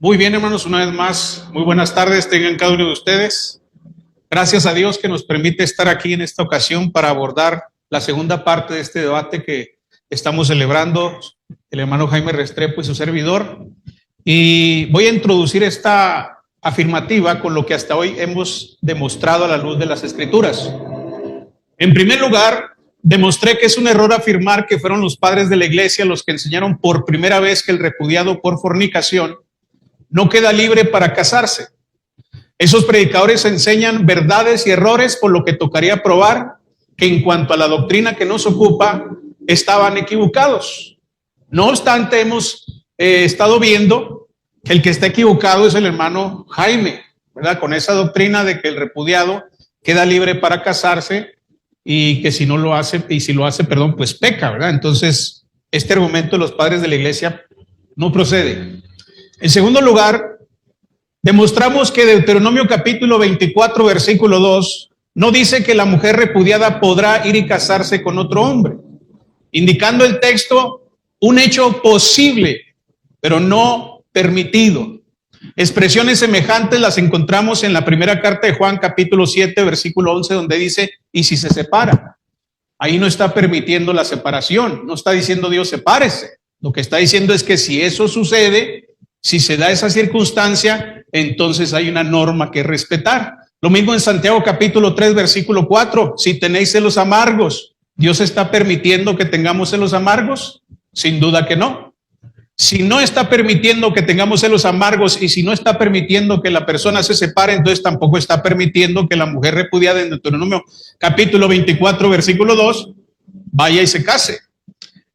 Muy bien, hermanos, una vez más, muy buenas tardes tengan cada uno de ustedes. Gracias a Dios que nos permite estar aquí en esta ocasión para abordar la segunda parte de este debate que estamos celebrando, el hermano Jaime Restrepo y su servidor. Y voy a introducir esta afirmativa con lo que hasta hoy hemos demostrado a la luz de las Escrituras. En primer lugar, demostré que es un error afirmar que fueron los padres de la iglesia los que enseñaron por primera vez que el repudiado por fornicación no queda libre para casarse. Esos predicadores enseñan verdades y errores, por lo que tocaría probar que en cuanto a la doctrina que nos ocupa, estaban equivocados. No obstante, hemos estado viendo que el que está equivocado es el hermano Jaime, ¿verdad? Con esa doctrina de que el repudiado queda libre para casarse y que si no lo hace, y si lo hace, perdón, pues peca, ¿verdad? Entonces, este argumento de los padres de la iglesia no procede. En segundo lugar, demostramos que Deuteronomio capítulo 24, versículo 2, no dice que la mujer repudiada podrá ir y casarse con otro hombre, indicando el texto un hecho posible, pero no permitido. Expresiones semejantes las encontramos en la primera carta de Juan capítulo 7, versículo 11, donde dice, y si se separa. Ahí no está permitiendo la separación, no está diciendo Dios sepárese. Lo que está diciendo es que si eso sucede, si se da esa circunstancia, entonces hay una norma que respetar. Lo mismo en Santiago capítulo 3, versículo 4. Si tenéis celos amargos, ¿Dios está permitiendo que tengamos celos amargos? Sin duda que no. Si no está permitiendo que tengamos celos amargos y si no está permitiendo que la persona se separe, entonces tampoco está permitiendo que la mujer repudiada en Deuteronomio capítulo 24, versículo 2, vaya y se case.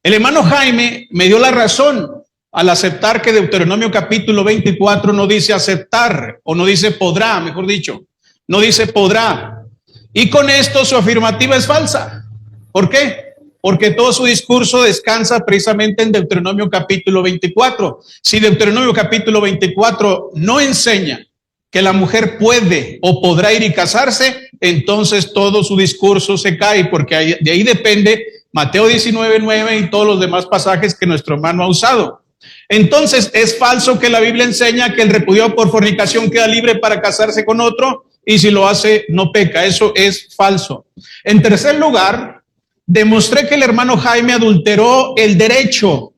El hermano Jaime me dio la razón al aceptar que Deuteronomio capítulo 24 no dice aceptar, o no dice podrá, mejor dicho, no dice podrá. Y con esto su afirmativa es falsa. ¿Por qué? Porque todo su discurso descansa precisamente en Deuteronomio capítulo 24. Si Deuteronomio capítulo 24 no enseña que la mujer puede o podrá ir y casarse, entonces todo su discurso se cae, porque de ahí depende Mateo 19, 9 y todos los demás pasajes que nuestro hermano ha usado. Entonces es falso que la Biblia enseña que el repudiado por fornicación queda libre para casarse con otro y si lo hace no peca. Eso es falso. En tercer lugar, demostré que el hermano Jaime adulteró el derecho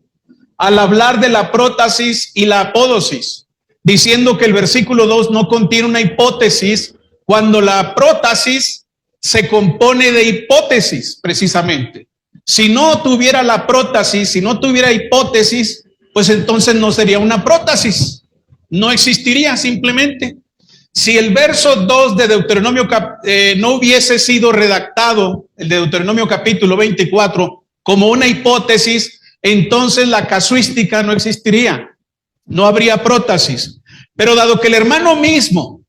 al hablar de la prótasis y la apódosis, diciendo que el versículo 2 no contiene una hipótesis cuando la prótasis se compone de hipótesis precisamente. Si no tuviera la prótasis, si no tuviera hipótesis, pues entonces no sería una prótesis, no existiría simplemente. Si el verso 2 de Deuteronomio no hubiese sido redactado, el de Deuteronomio capítulo 24, como una hipótesis, entonces la casuística no existiría, no habría prótesis. Pero dado que el hermano mismo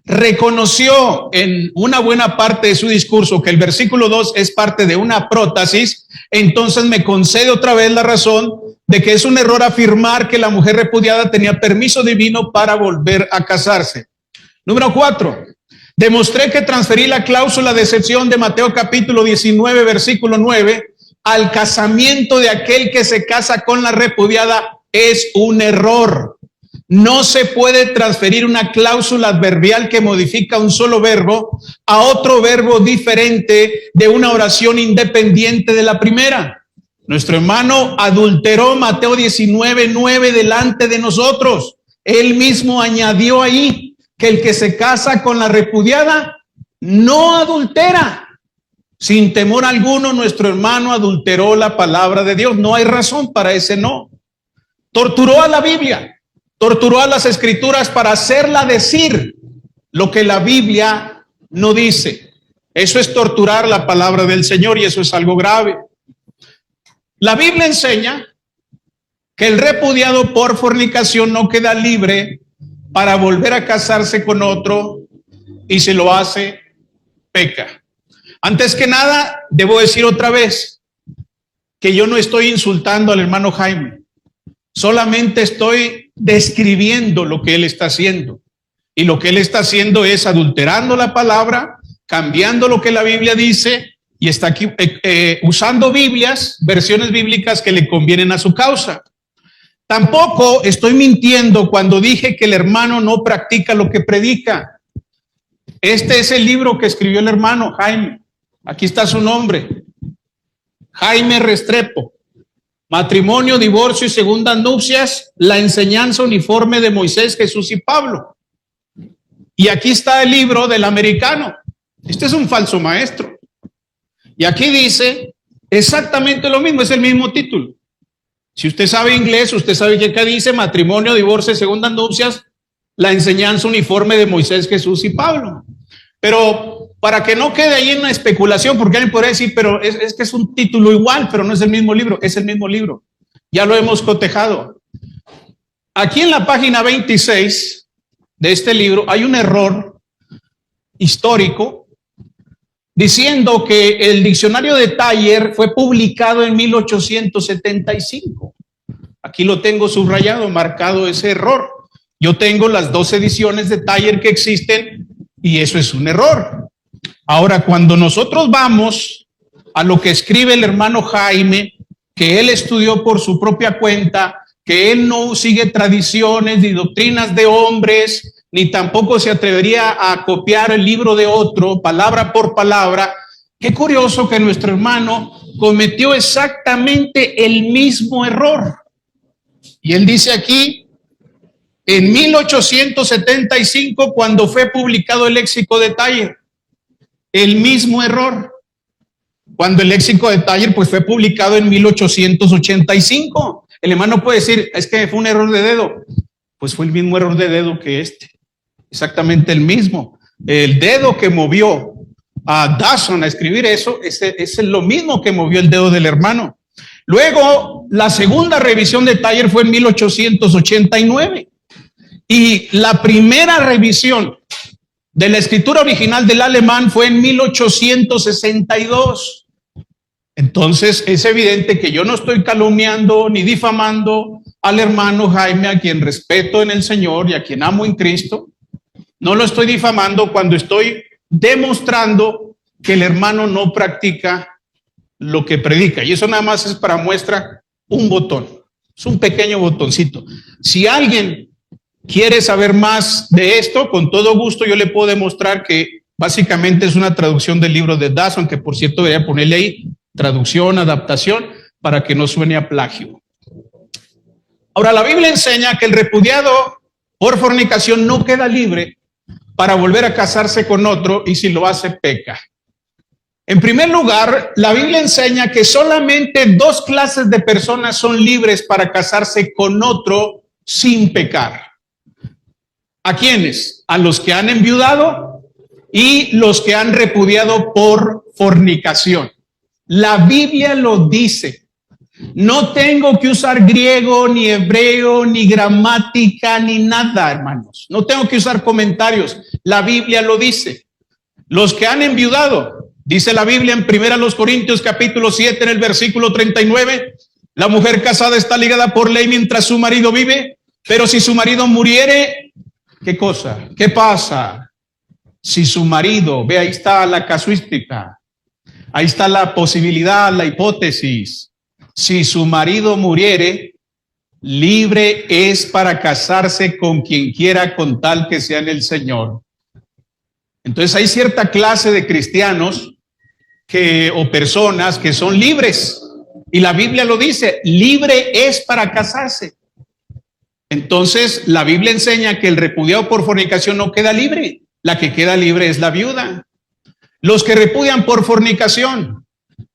reconoció en una buena parte de su discurso que el versículo 2 es parte de una prótesis, entonces me concede otra vez la razón de que es un error afirmar que la mujer repudiada tenía permiso divino para volver a casarse. Número 4, demostré que transferí la cláusula de excepción de Mateo capítulo 19, versículo 9, al casamiento de aquel que se casa con la repudiada es un error. No se puede transferir una cláusula adverbial que modifica un solo verbo a otro verbo diferente de una oración independiente de la primera. Nuestro hermano adulteró Mateo 19, 9 delante de nosotros. Él mismo añadió ahí que el que se casa con la repudiada no adultera. Sin temor alguno, nuestro hermano adulteró la palabra de Dios. No hay razón para ese no. Torturó a la Biblia. Torturó a las Escrituras para hacerla decir lo que la Biblia no dice. Eso es torturar la palabra del Señor y eso es algo grave. La Biblia enseña que el repudiado por fornicación no queda libre para volver a casarse con otro y si lo hace, peca. Antes que nada, debo decir otra vez que yo no estoy insultando al hermano Jaime. Solamente estoy describiendo lo que él está haciendo. Y lo que él está haciendo es adulterando la palabra, cambiando lo que la Biblia dice y está aquí usando Biblias, versiones bíblicas que le convienen a su causa. Tampoco estoy mintiendo cuando dije que el hermano no practica lo que predica. Este es el libro que escribió el hermano Jaime. Aquí está su nombre. Jaime Restrepo. Matrimonio, divorcio y segundas nupcias, la enseñanza uniforme de Moisés, Jesús y Pablo. Y aquí está el libro del americano. Este es un falso maestro. Y aquí dice exactamente lo mismo, es el mismo título. Si usted sabe inglés, usted sabe que acá dice matrimonio, divorcio y segundas nupcias, la enseñanza uniforme de Moisés, Jesús y Pablo. Pero para que no quede ahí en una especulación, porque alguien podría decir, pero es que es un título igual, pero no es el mismo libro, es el mismo libro. Ya lo hemos cotejado. Aquí en la página 26 de este libro hay un error histórico diciendo que el diccionario de Thayer fue publicado en 1875. Aquí lo tengo subrayado, marcado ese error. Yo tengo las 2 ediciones de Thayer que existen y eso es un error. Ahora, cuando nosotros vamos a lo que escribe el hermano Jaime, que él estudió por su propia cuenta, que él no sigue tradiciones ni doctrinas de hombres, ni tampoco se atrevería a copiar el libro de otro, palabra por palabra. Qué curioso que nuestro hermano cometió exactamente el mismo error. Y él dice aquí, en 1875, cuando fue publicado el léxico de Thayer, el mismo error. Cuando el léxico de Thayer pues fue publicado en 1885. El hermano puede decir, es que fue un error de dedo. Pues fue el mismo error de dedo que este. Exactamente el mismo. El dedo que movió a Dawson a escribir eso es lo mismo que movió el dedo del hermano. Luego, la segunda revisión de Thayer fue en 1889. Y la primera revisión de la escritura original del alemán fue en 1862. Entonces, es evidente que yo no estoy calumniando ni difamando al hermano Jaime, a quien respeto en el Señor y a quien amo en Cristo. No lo estoy difamando cuando estoy demostrando que el hermano no practica lo que predica. Y eso nada más es para muestra un botón. Es un pequeño botoncito. Si alguien quiere saber más de esto, con todo gusto yo le puedo demostrar que básicamente es una traducción del libro de Dawson, que por cierto debería ponerle ahí traducción, adaptación, para que no suene a plagio. Ahora, la Biblia enseña que el repudiado por fornicación no queda libre para volver a casarse con otro, y si lo hace, peca. En primer lugar, la Biblia enseña que solamente 2 clases de personas son libres para casarse con otro sin pecar. ¿A quiénes? A los que han enviudado y los que han repudiado por fornicación. La Biblia lo dice. No tengo que usar griego, ni hebreo, ni gramática, ni nada, hermanos. No tengo que usar comentarios. La Biblia lo dice. Los que han enviudado, dice la Biblia en 1 Corintios capítulo 7, en el versículo 39, la mujer casada está ligada por ley mientras su marido vive, pero si su marido muriere, ¿qué cosa? ¿Qué pasa? Si su marido, ve, ahí está la casuística, ahí está la posibilidad, la hipótesis. Si su marido muriere, libre es para casarse con quien quiera, con tal que sea en el Señor. Entonces hay cierta clase de cristianos o personas que son libres, y la Biblia lo dice, libre es para casarse. Entonces la Biblia enseña que el repudiado por fornicación no queda libre, la que queda libre es la viuda. Los que repudian por fornicación,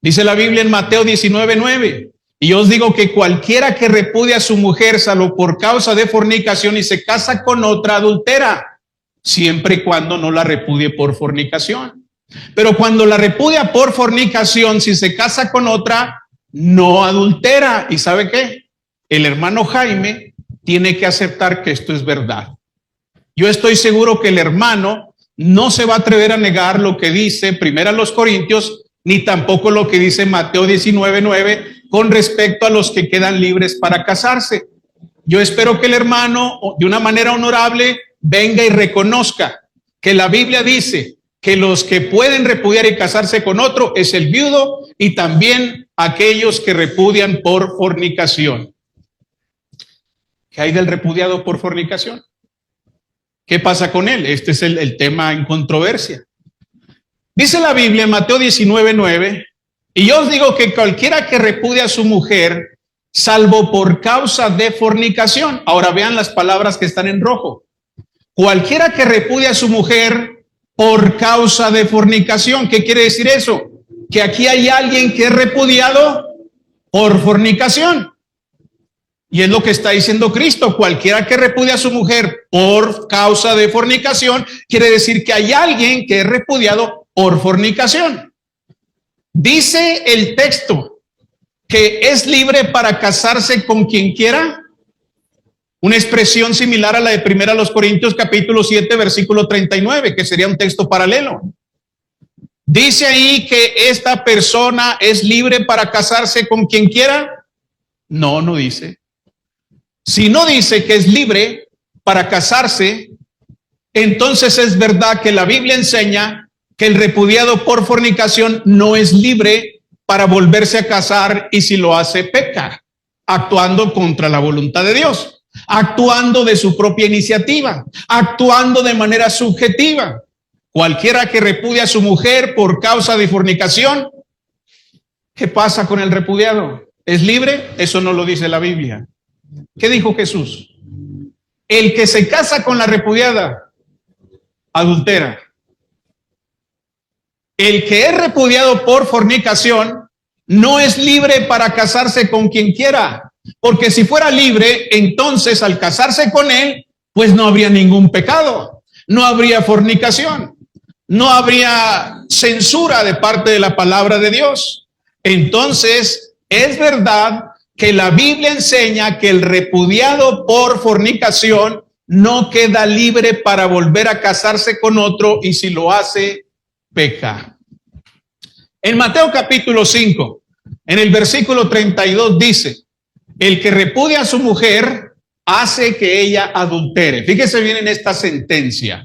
dice la Biblia en Mateo 19:9, y os digo que cualquiera que repudia a su mujer salvo por causa de fornicación y se casa con otra, adultera, siempre y cuando no la repudie por fornicación. Pero cuando la repudia por fornicación, si se casa con otra, no adultera. ¿Y sabe qué? El hermano Jaime tiene que aceptar que esto es verdad. Yo estoy seguro que el hermano no se va a atrever a negar lo que dice 1 Corintios, ni tampoco lo que dice Mateo 19:9 con respecto a los que quedan libres para casarse. Yo espero que el hermano, de una manera honorable, venga y reconozca que la Biblia dice que los que pueden repudiar y casarse con otro es el viudo y también aquellos que repudian por fornicación. ¿Qué hay del repudiado por fornicación? ¿Qué pasa con él? Este es el tema en controversia. Dice la Biblia en Mateo 19:9, y yo os digo que cualquiera que repudia a su mujer, salvo por causa de fornicación. Ahora vean las palabras que están en rojo. Cualquiera que repudia a su mujer por causa de fornicación. ¿Qué quiere decir eso? Que aquí hay alguien que es repudiado por fornicación. Y es lo que está diciendo Cristo. Cualquiera que repudia a su mujer por causa de fornicación, quiere decir que hay alguien que es repudiado por fornicación. Dice el texto que es libre para casarse con quien quiera. Una expresión similar a la de 1 Corintios capítulo 7, versículo 39, que sería un texto paralelo. Dice ahí que esta persona es libre para casarse con quien quiera. No, no dice. Si no dice que es libre para casarse, entonces es verdad que la Biblia enseña que el repudiado por fornicación no es libre para volverse a casar, y si lo hace, peca, actuando contra la voluntad de Dios, actuando de su propia iniciativa, actuando de manera subjetiva. Cualquiera que repudia a su mujer por causa de fornicación, ¿qué pasa con el repudiado? ¿Es libre? Eso no lo dice la Biblia. ¿Qué dijo Jesús? El que se casa con la repudiada, adultera. El que es repudiado por fornicación no es libre para casarse con quien quiera, porque si fuera libre, entonces al casarse con él, pues no habría ningún pecado, no habría fornicación, no habría censura de parte de la palabra de Dios. Entonces, es verdad que la Biblia enseña que el repudiado por fornicación no queda libre para volver a casarse con otro, y si lo hace, peca. En Mateo capítulo 5, en el versículo 32 dice, el que repudia a su mujer hace que ella adultere. Fíjese bien en esta sentencia.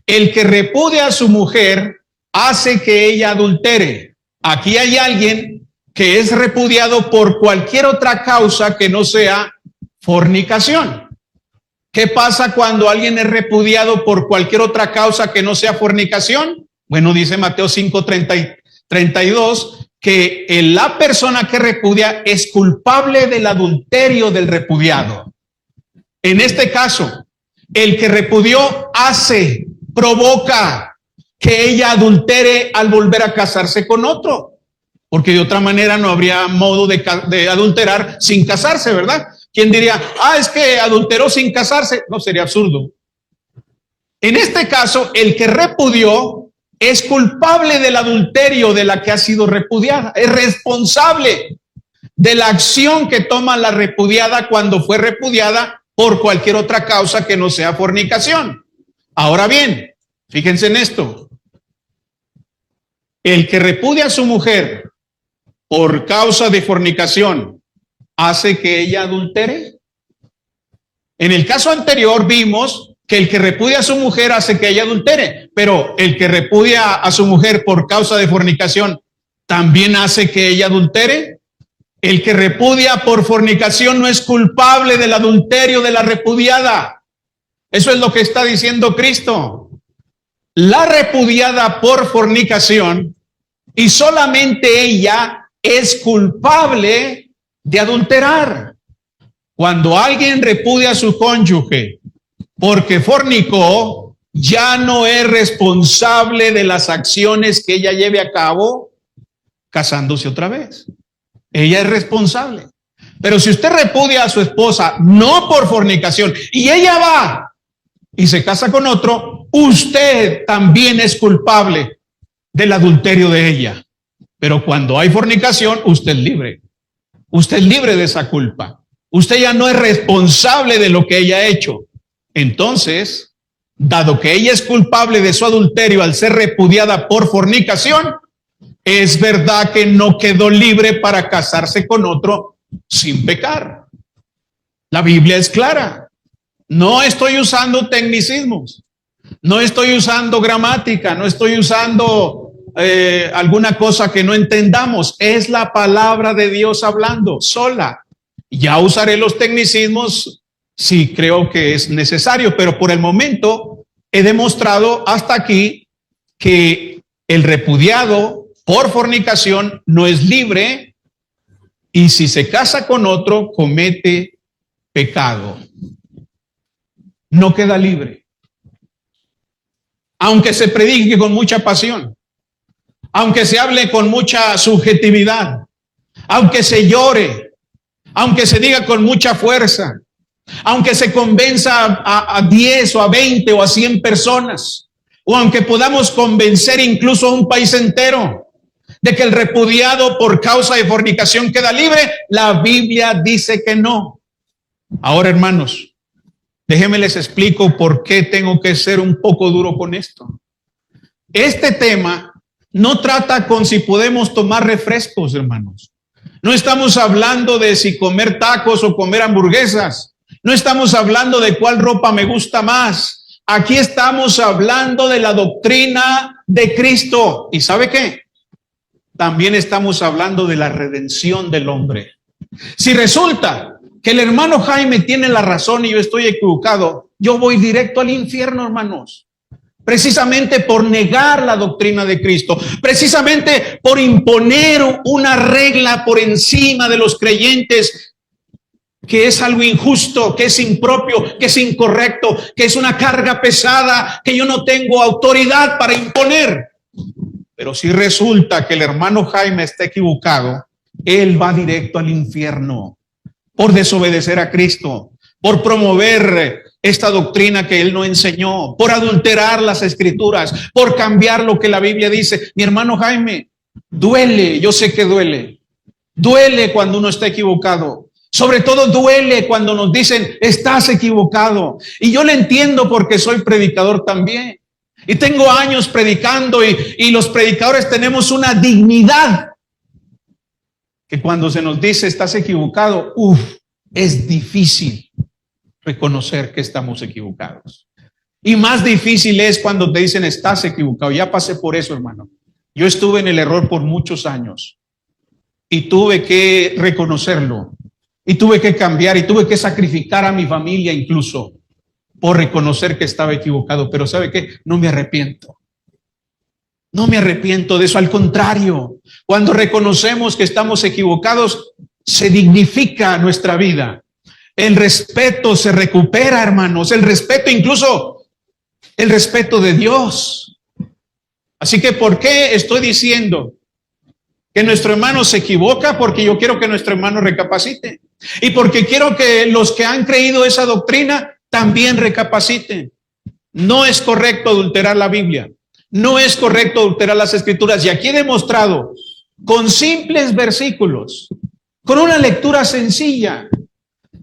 El que repudia a su mujer hace que ella adultere. Aquí hay alguien que es repudiado por cualquier otra causa que no sea fornicación. ¿Qué pasa cuando alguien es repudiado por cualquier otra causa que no sea fornicación? Bueno, dice Mateo 5:32 que la persona que repudia es culpable del adulterio del repudiado. En este caso, el que repudió provoca que ella adultere al volver a casarse con otro, porque de otra manera no habría modo de adulterar sin casarse, ¿verdad? ¿Quién diría, es que adulteró sin casarse? No, sería absurdo. En este caso, el que repudió es culpable del adulterio de la que ha sido repudiada, es responsable de la acción que toma la repudiada cuando fue repudiada por cualquier otra causa que no sea fornicación. Ahora bien, fíjense en esto. El que repudia a su mujer por causa de fornicación, ¿hace que ella adultere? En el caso anterior vimos que el que repudia a su mujer hace que ella adultere, pero el que repudia a su mujer por causa de fornicación, ¿también hace que ella adultere? El que repudia por fornicación no es culpable del adulterio de la repudiada. Eso es lo que está diciendo Cristo. La repudiada por fornicación, y solamente ella, es culpable de adulterar. Cuando alguien repudia a su cónyuge porque fornicó, ya no es responsable de las acciones que ella lleve a cabo casándose otra vez. Ella es responsable. Pero si usted repudia a su esposa no por fornicación y ella va y se casa con otro, usted también es culpable del adulterio de ella. Pero cuando hay fornicación, usted es libre. Usted es libre de esa culpa. Usted ya no es responsable de lo que ella ha hecho. Entonces, dado que ella es culpable de su adulterio al ser repudiada por fornicación, es verdad que no quedó libre para casarse con otro sin pecar. La Biblia es clara. No estoy usando tecnicismos, no estoy usando gramática, no estoy usando alguna cosa que no entendamos. Es la palabra de Dios hablando sola. Ya usaré los tecnicismos sí creo que es necesario, pero por el momento he demostrado hasta aquí que el repudiado por fornicación no es libre y si se casa con otro comete pecado. No queda libre. Aunque se predique con mucha pasión, aunque se hable con mucha subjetividad, aunque se llore, aunque se diga con mucha fuerza, aunque se convenza a 10 o a 20 o a 100 personas, o aunque podamos convencer incluso a un país entero de que el repudiado por causa de fornicación queda libre, la Biblia dice que no. Ahora, hermanos, déjenme les explico por qué tengo que ser un poco duro con esto. Este tema no trata con si podemos tomar refrescos, hermanos. No estamos hablando de si comer tacos o comer hamburguesas. No estamos hablando de cuál ropa me gusta más. Aquí estamos hablando de la doctrina de Cristo. ¿Y sabe qué? También estamos hablando de la redención del hombre. Si resulta que el hermano Jaime tiene la razón y yo estoy equivocado, yo voy directo al infierno, hermanos. Precisamente por negar la doctrina de Cristo, precisamente por imponer una regla por encima de los creyentes, que es algo injusto, que es impropio, que es incorrecto, que es una carga pesada, que yo no tengo autoridad para imponer. Pero si resulta que el hermano Jaime está equivocado, él va directo al infierno por desobedecer a Cristo, por promover esta doctrina que él no enseñó, por adulterar las escrituras, por cambiar lo que la Biblia dice. Mi hermano Jaime, duele, yo sé que duele cuando uno está equivocado. Sobre todo duele cuando nos dicen, estás equivocado. Y yo le entiendo porque soy predicador también. Y tengo años predicando y los predicadores tenemos una dignidad que cuando se nos dice, estás equivocado, es difícil reconocer que estamos equivocados. Y más difícil es cuando te dicen, estás equivocado. Ya pasé por eso, hermano. Yo estuve en el error por muchos años y tuve que reconocerlo. Y tuve que cambiar y tuve que sacrificar a mi familia incluso por reconocer que estaba equivocado. Pero ¿sabe qué? No me arrepiento. No me arrepiento de eso. Al contrario, cuando reconocemos que estamos equivocados, se dignifica nuestra vida. El respeto se recupera, hermanos. El respeto, incluso el respeto de Dios. Así que, ¿por qué estoy diciendo que nuestro hermano se equivoca? Porque yo quiero que nuestro hermano recapacite. Y porque quiero que los que han creído esa doctrina también recapaciten. No es correcto adulterar la Biblia. No es correcto adulterar las escrituras. Y aquí he demostrado con simples versículos, con una lectura sencilla,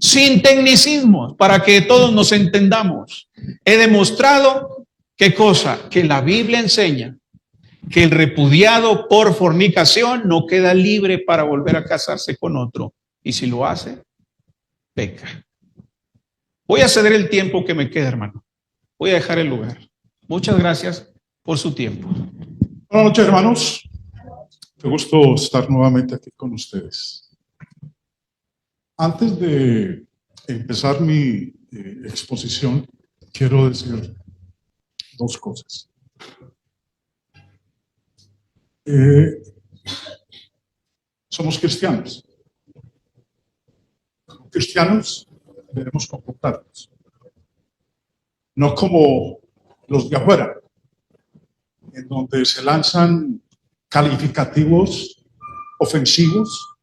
sin tecnicismos, para que todos nos entendamos. He demostrado ¿qué cosa? Que la Biblia enseña que el repudiado por fornicación no queda libre para volver a casarse con otro. Y si lo hace, peca. Voy a ceder el tiempo que me queda, hermano. Voy a dejar el lugar. Muchas gracias por su tiempo. Buenas noches, hermanos. Qué gusto estar nuevamente aquí con ustedes. Antes de empezar mi exposición, quiero decir dos cosas. Somos cristianos. Como cristianos debemos comportarnos. No como los de afuera, en donde se lanzan calificativos ofensivos.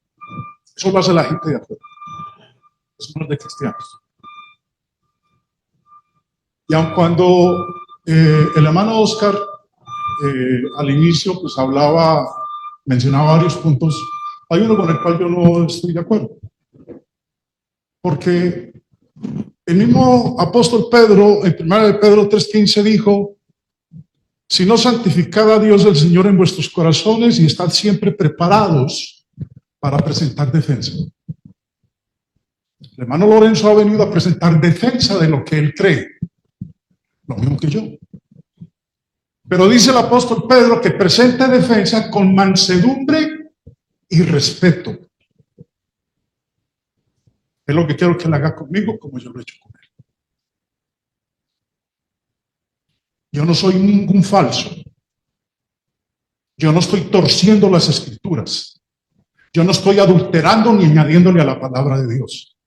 Eso lo hace la gente de afuera. Eso no es de cristianos. Y aun cuando el hermano Oscar al inicio pues mencionaba varios puntos, hay uno con el cual yo no estoy de acuerdo. Porque el mismo apóstol Pedro, en 1 Pedro 3:15 dijo, si no, santificad a Dios el Señor en vuestros corazones y estad siempre preparados para presentar defensa. El hermano Lorenzo ha venido a presentar defensa de lo que él cree, lo mismo que yo. Pero dice el apóstol Pedro que presente defensa con mansedumbre y respeto. Es lo que quiero que él haga conmigo como yo lo he hecho con él. Yo no soy ningún falso. Yo no estoy torciendo las escrituras. Yo no estoy adulterando ni añadiéndole a la palabra de Dios.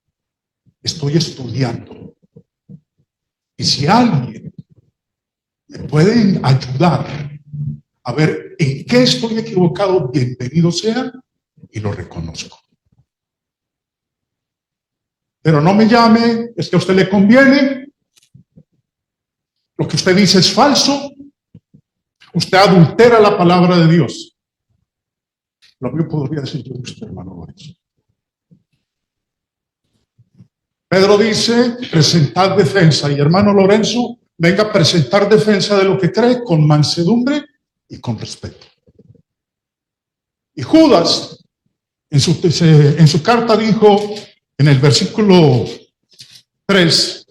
Estoy estudiando. Y si alguien me puede ayudar a ver en qué estoy equivocado, bienvenido sea, y lo reconozco. Pero no me llame, es que a usted le conviene, lo que usted dice es falso, usted adultera la palabra de Dios. Lo mismo podría decir yo de usted, hermano Lorenzo. Pedro dice, presentad defensa, y hermano Lorenzo, venga a presentar defensa de lo que cree con mansedumbre y con respeto. Y Judas, en su carta dijo, en el versículo 3,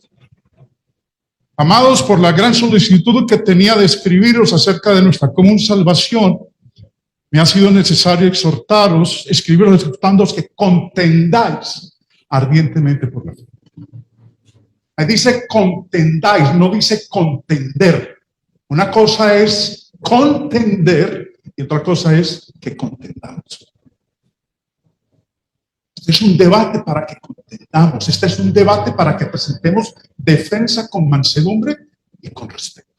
amados, por la gran solicitud que tenía de escribiros acerca de nuestra común salvación, me ha sido necesario escribiros exhortándoos que contendáis ardientemente por la fe. Ahí dice contendáis, no dice contender. Una cosa es contender y otra cosa es que contendamos. Este es un debate para que contendamos. Este es un debate para que presentemos defensa con mansedumbre y con respeto.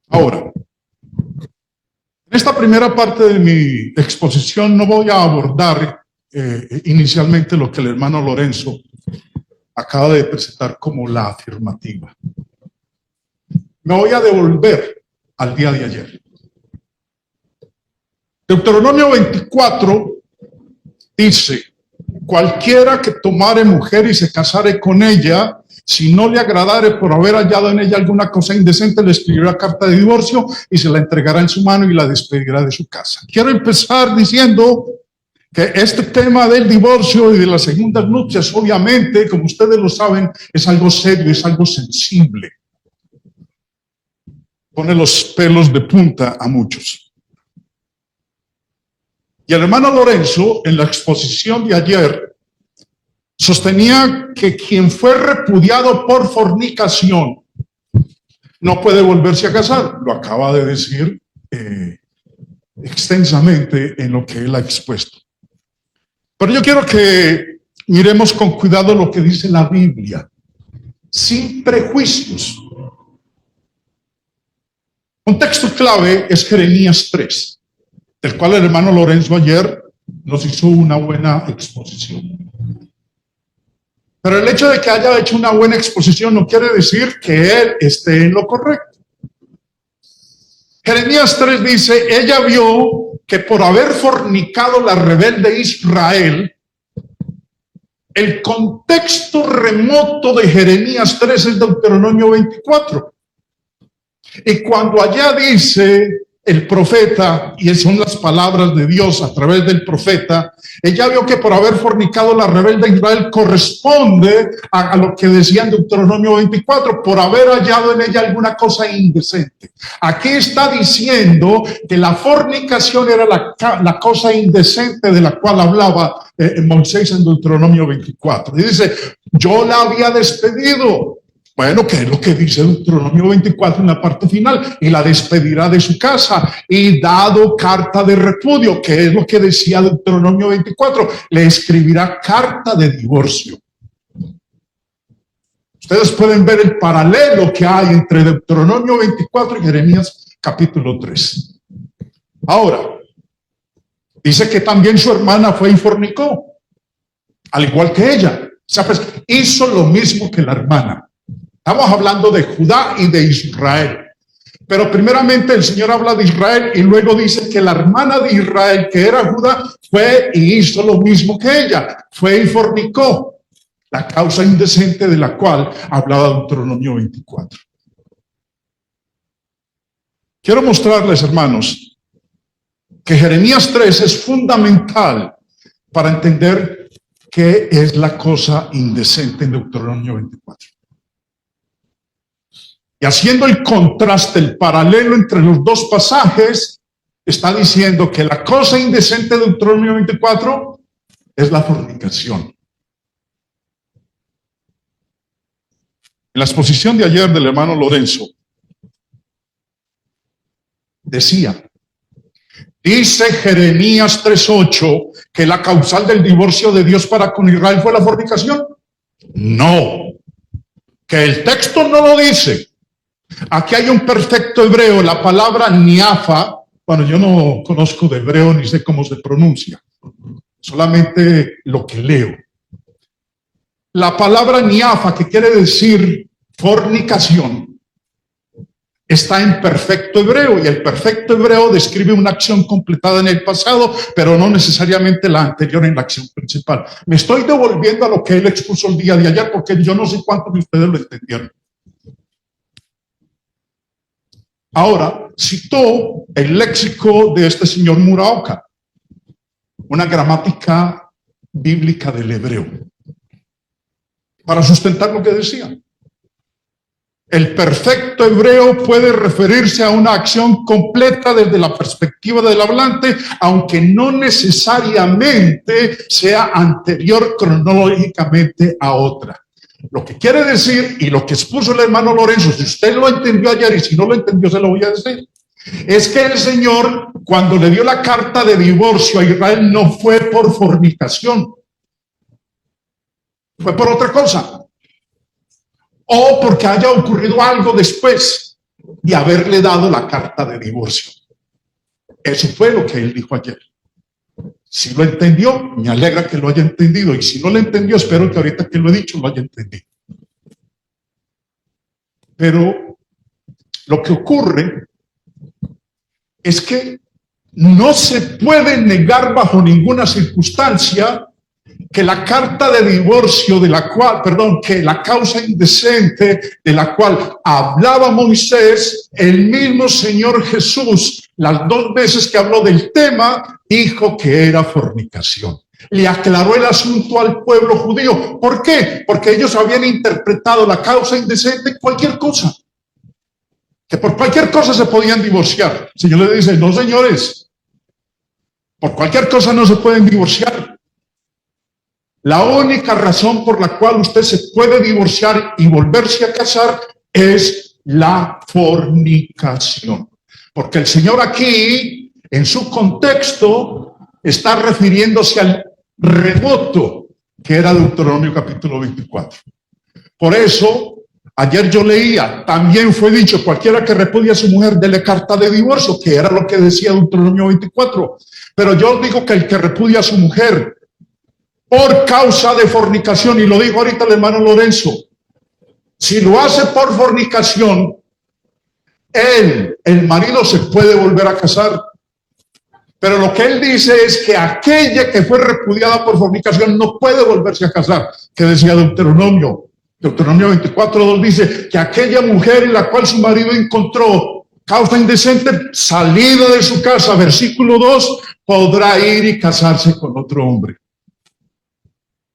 Ahora, en esta primera parte de mi exposición no voy a abordar inicialmente lo que el hermano Lorenzo acaba de presentar como la afirmativa. Me voy a devolver al día de ayer. Deuteronomio 24 dice, cualquiera que tomare mujer y se casare con ella, si no le agradare por haber hallado en ella alguna cosa indecente, le escribirá carta de divorcio y se la entregará en su mano y la despedirá de su casa. Quiero empezar diciendo que este tema del divorcio y de las segundas nupcias, obviamente, como ustedes lo saben, es algo serio, es algo sensible. Pone los pelos de punta a muchos. Y el hermano Lorenzo, en la exposición de ayer, sostenía que quien fue repudiado por fornicación no puede volverse a casar. Lo acaba de decir extensamente en lo que él ha expuesto. Pero yo quiero que miremos con cuidado lo que dice la Biblia, sin prejuicios. Un texto clave es Jeremías 3, del cual el hermano Lorenzo ayer nos hizo una buena exposición. Pero el hecho de que haya hecho una buena exposición no quiere decir que él esté en lo correcto. Jeremías 3 dice, ella vio que por haber fornicado la rebelde Israel, el contexto remoto de Jeremías 3 es Deuteronomio 24. Y cuando allá dice el profeta, y son las palabras de Dios a través del profeta, ella vio que por haber fornicado la rebelde Israel corresponde a lo que decía en Deuteronomio 24, por haber hallado en ella alguna cosa indecente. Aquí está diciendo que la fornicación era la cosa indecente de la cual hablaba Moisés en Deuteronomio 24. Y dice, yo la había despedido. Bueno, ¿qué es lo que dice Deuteronomio 24 en la parte final? Y la despedirá de su casa y dado carta de repudio, que es lo que decía Deuteronomio 24, le escribirá carta de divorcio. Ustedes pueden ver el paralelo que hay entre Deuteronomio 24 y Jeremías capítulo 3. Ahora, dice que también su hermana fue y fornicó, al igual que ella. O sea, pues hizo lo mismo que la hermana. Estamos hablando de Judá y de Israel. Pero primeramente el Señor habla de Israel y luego dice que la hermana de Israel, que era Judá, fue y hizo lo mismo que ella. Fue y fornicó. La causa indecente de la cual hablaba Deuteronomio 24. Quiero mostrarles, hermanos, que Jeremías 3 es fundamental para entender qué es la cosa indecente en Deuteronomio 24. Y haciendo el contraste, el paralelo entre los dos pasajes, está diciendo que la cosa indecente de Deuteronomio 24 es la fornicación. En la exposición de ayer del hermano Lorenzo, decía, dice Jeremías 3:8 que la causal del divorcio de Dios para con Israel fue la fornicación. No, que el texto no lo dice. Aquí hay un perfecto hebreo, la palabra niafa. Bueno, yo no conozco de hebreo ni sé cómo se pronuncia, solamente lo que leo. La palabra niafa, que quiere decir fornicación, está en perfecto hebreo, y el perfecto hebreo describe una acción completada en el pasado, pero no necesariamente la anterior en la acción principal. Me estoy devolviendo a lo que él expuso el día de ayer, porque yo no sé cuántos de ustedes lo entendieron. Ahora, citó el léxico de este señor Muraoka, una gramática bíblica del hebreo, para sustentar lo que decía. El perfecto hebreo puede referirse a una acción completa desde la perspectiva del hablante, aunque no necesariamente sea anterior cronológicamente a otra. Lo que quiere decir, y lo que expuso el hermano Lorenzo, si usted lo entendió ayer y si no lo entendió se lo voy a decir, es que el Señor, cuando le dio la carta de divorcio a Israel, no fue por fornicación, fue por otra cosa. O porque haya ocurrido algo después de haberle dado la carta de divorcio. Eso fue lo que él dijo ayer. Si lo entendió, me alegra que lo haya entendido. Y si no lo entendió, espero que ahorita que lo he dicho lo haya entendido. Pero lo que ocurre es que no se puede negar bajo ninguna circunstancia que la carta de divorcio que la causa indecente de la cual hablaba Moisés, el mismo Señor Jesús, las 2 veces que habló del tema, dijo que era fornicación. Le aclaró el asunto al pueblo judío. ¿Por qué? Porque ellos habían interpretado la causa indecente cualquier cosa, que por cualquier cosa se podían divorciar. El Señor le dice, no señores, por cualquier cosa no se pueden divorciar. La única razón por la cual usted se puede divorciar y volverse a casar es la fornicación. Porque el Señor aquí, en su contexto, está refiriéndose al remoto que era Deuteronomio capítulo 24. Por eso, ayer yo leía, también fue dicho, cualquiera que repudia a su mujer, dele carta de divorcio, que era lo que decía Deuteronomio 24. Pero yo digo que el que repudia a su mujer por causa de fornicación, y lo dijo ahorita el hermano Lorenzo, si lo hace por fornicación, el marido se puede volver a casar. Pero lo que él dice es que aquella que fue repudiada por fornicación no puede volverse a casar. Que decía Deuteronomio 24:2 dice que aquella mujer en la cual su marido encontró causa indecente, salida de su casa, versículo 2, podrá ir y casarse con otro hombre.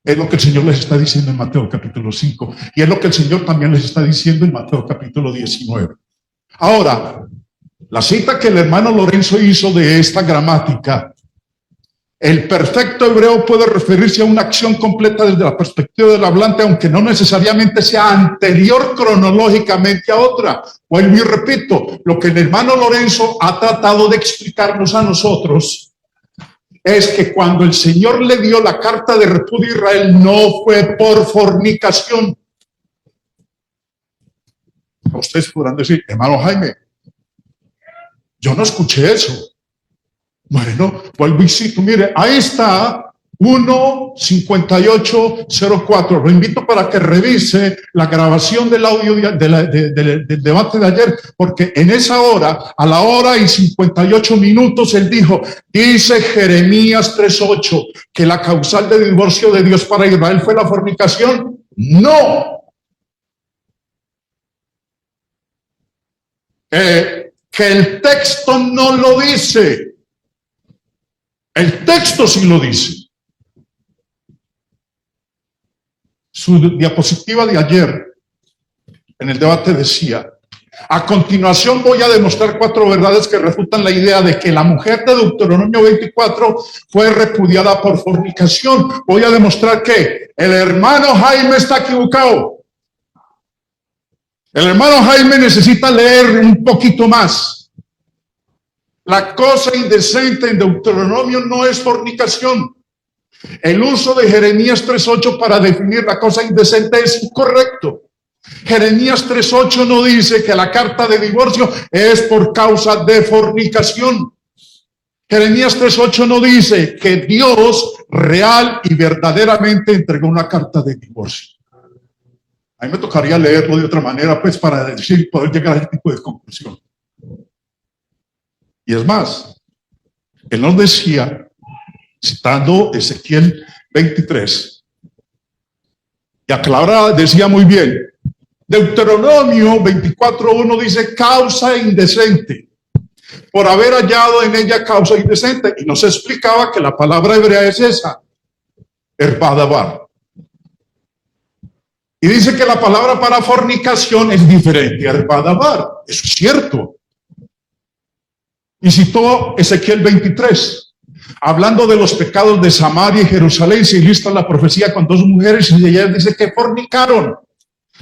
Es lo que el Señor les está diciendo en Mateo capítulo 5. Y es lo que el Señor también les está diciendo en Mateo capítulo 19. Ahora, la cita que el hermano Lorenzo hizo de esta gramática, el perfecto hebreo puede referirse a una acción completa desde la perspectiva del hablante, aunque no necesariamente sea anterior cronológicamente a otra. Vuelvo y repito, lo que el hermano Lorenzo ha tratado de explicarnos a nosotros es que cuando el Señor le dio la carta de repudio a Israel, no fue por fornicación. Ustedes podrán decir, hermano Jaime, yo no escuché eso. Bueno, vuelvo y cito, mire, ahí está 1:58:04. Lo invito para que revise la grabación del audio del debate de ayer, porque en esa hora, a la 1:58, él dijo, dice Jeremías 3:8, que la causal de divorcio de Dios para Israel fue la fornicación. No. Que el texto no lo dice. El texto sí lo dice. Su diapositiva de ayer en el debate decía, a continuación voy a demostrar 4 verdades que refutan la idea de que la mujer de Deuteronomio 24 fue repudiada por fornicación. Voy a demostrar que el hermano Jaime está equivocado. El hermano Jaime necesita leer un poquito más. La cosa indecente en Deuteronomio no es fornicación. El uso de Jeremías 3:8 para definir la cosa indecente es incorrecto. Jeremías 3:8 no dice que la carta de divorcio es por causa de fornicación. Jeremías 3:8 no dice que Dios real y verdaderamente entregó una carta de divorcio. A mí me tocaría leerlo de otra manera, pues, para decir, poder llegar a ese tipo de conclusión. Y es más, él nos decía, citando Ezequiel 23, y aclaraba, decía muy bien, Deuteronomio 24:1 dice causa indecente, por haber hallado en ella causa indecente, y nos explicaba que la palabra hebrea es esa, herbadabar. Y dice que la palabra para fornicación es diferente a herbadabar, eso es cierto. Y citó Ezequiel 23, hablando de los pecados de Samaria y Jerusalén, se ilustra la profecía con dos mujeres y ella dice que fornicaron.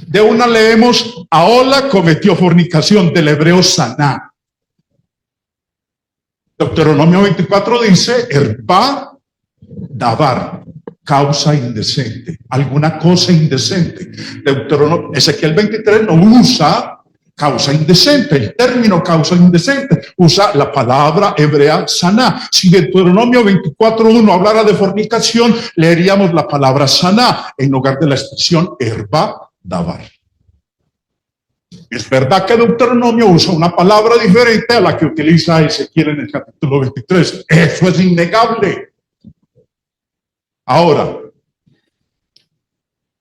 De una leemos, Ahola cometió fornicación, del hebreo saná. Deuteronomio 24 dice, herba dabar, causa indecente, alguna cosa indecente. Deuteronomio, Ezequiel 23 no usa causa indecente, el término causa indecente, usa la palabra hebrea saná. Si Deuteronomio 24:1 hablara de fornicación, leeríamos la palabra saná en lugar de la expresión herba dabar. Es verdad que Deuteronomio usa una palabra diferente a la que utiliza Ezequiel en el capítulo 23. Eso es innegable. Ahora,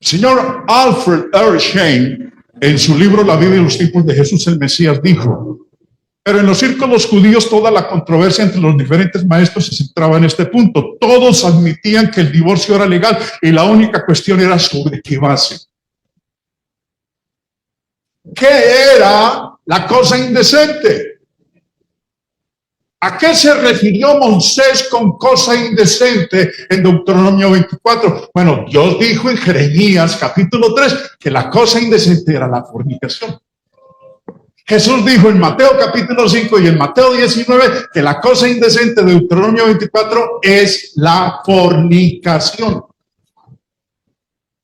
señor Alfred R. Shane, en su libro La Biblia y los tiempos de Jesús el Mesías, dijo, pero en los círculos judíos toda la controversia entre los diferentes maestros se centraba en este punto. Todos admitían que el divorcio era legal y la única cuestión era sobre qué base. ¿Qué era la cosa indecente? ¿A qué se refirió Moisés con cosa indecente en Deuteronomio 24? Bueno, Dios dijo en Jeremías capítulo 3 que la cosa indecente era la fornicación. Jesús dijo en Mateo capítulo 5 y en Mateo 19 que la cosa indecente de Deuteronomio 24 es la fornicación.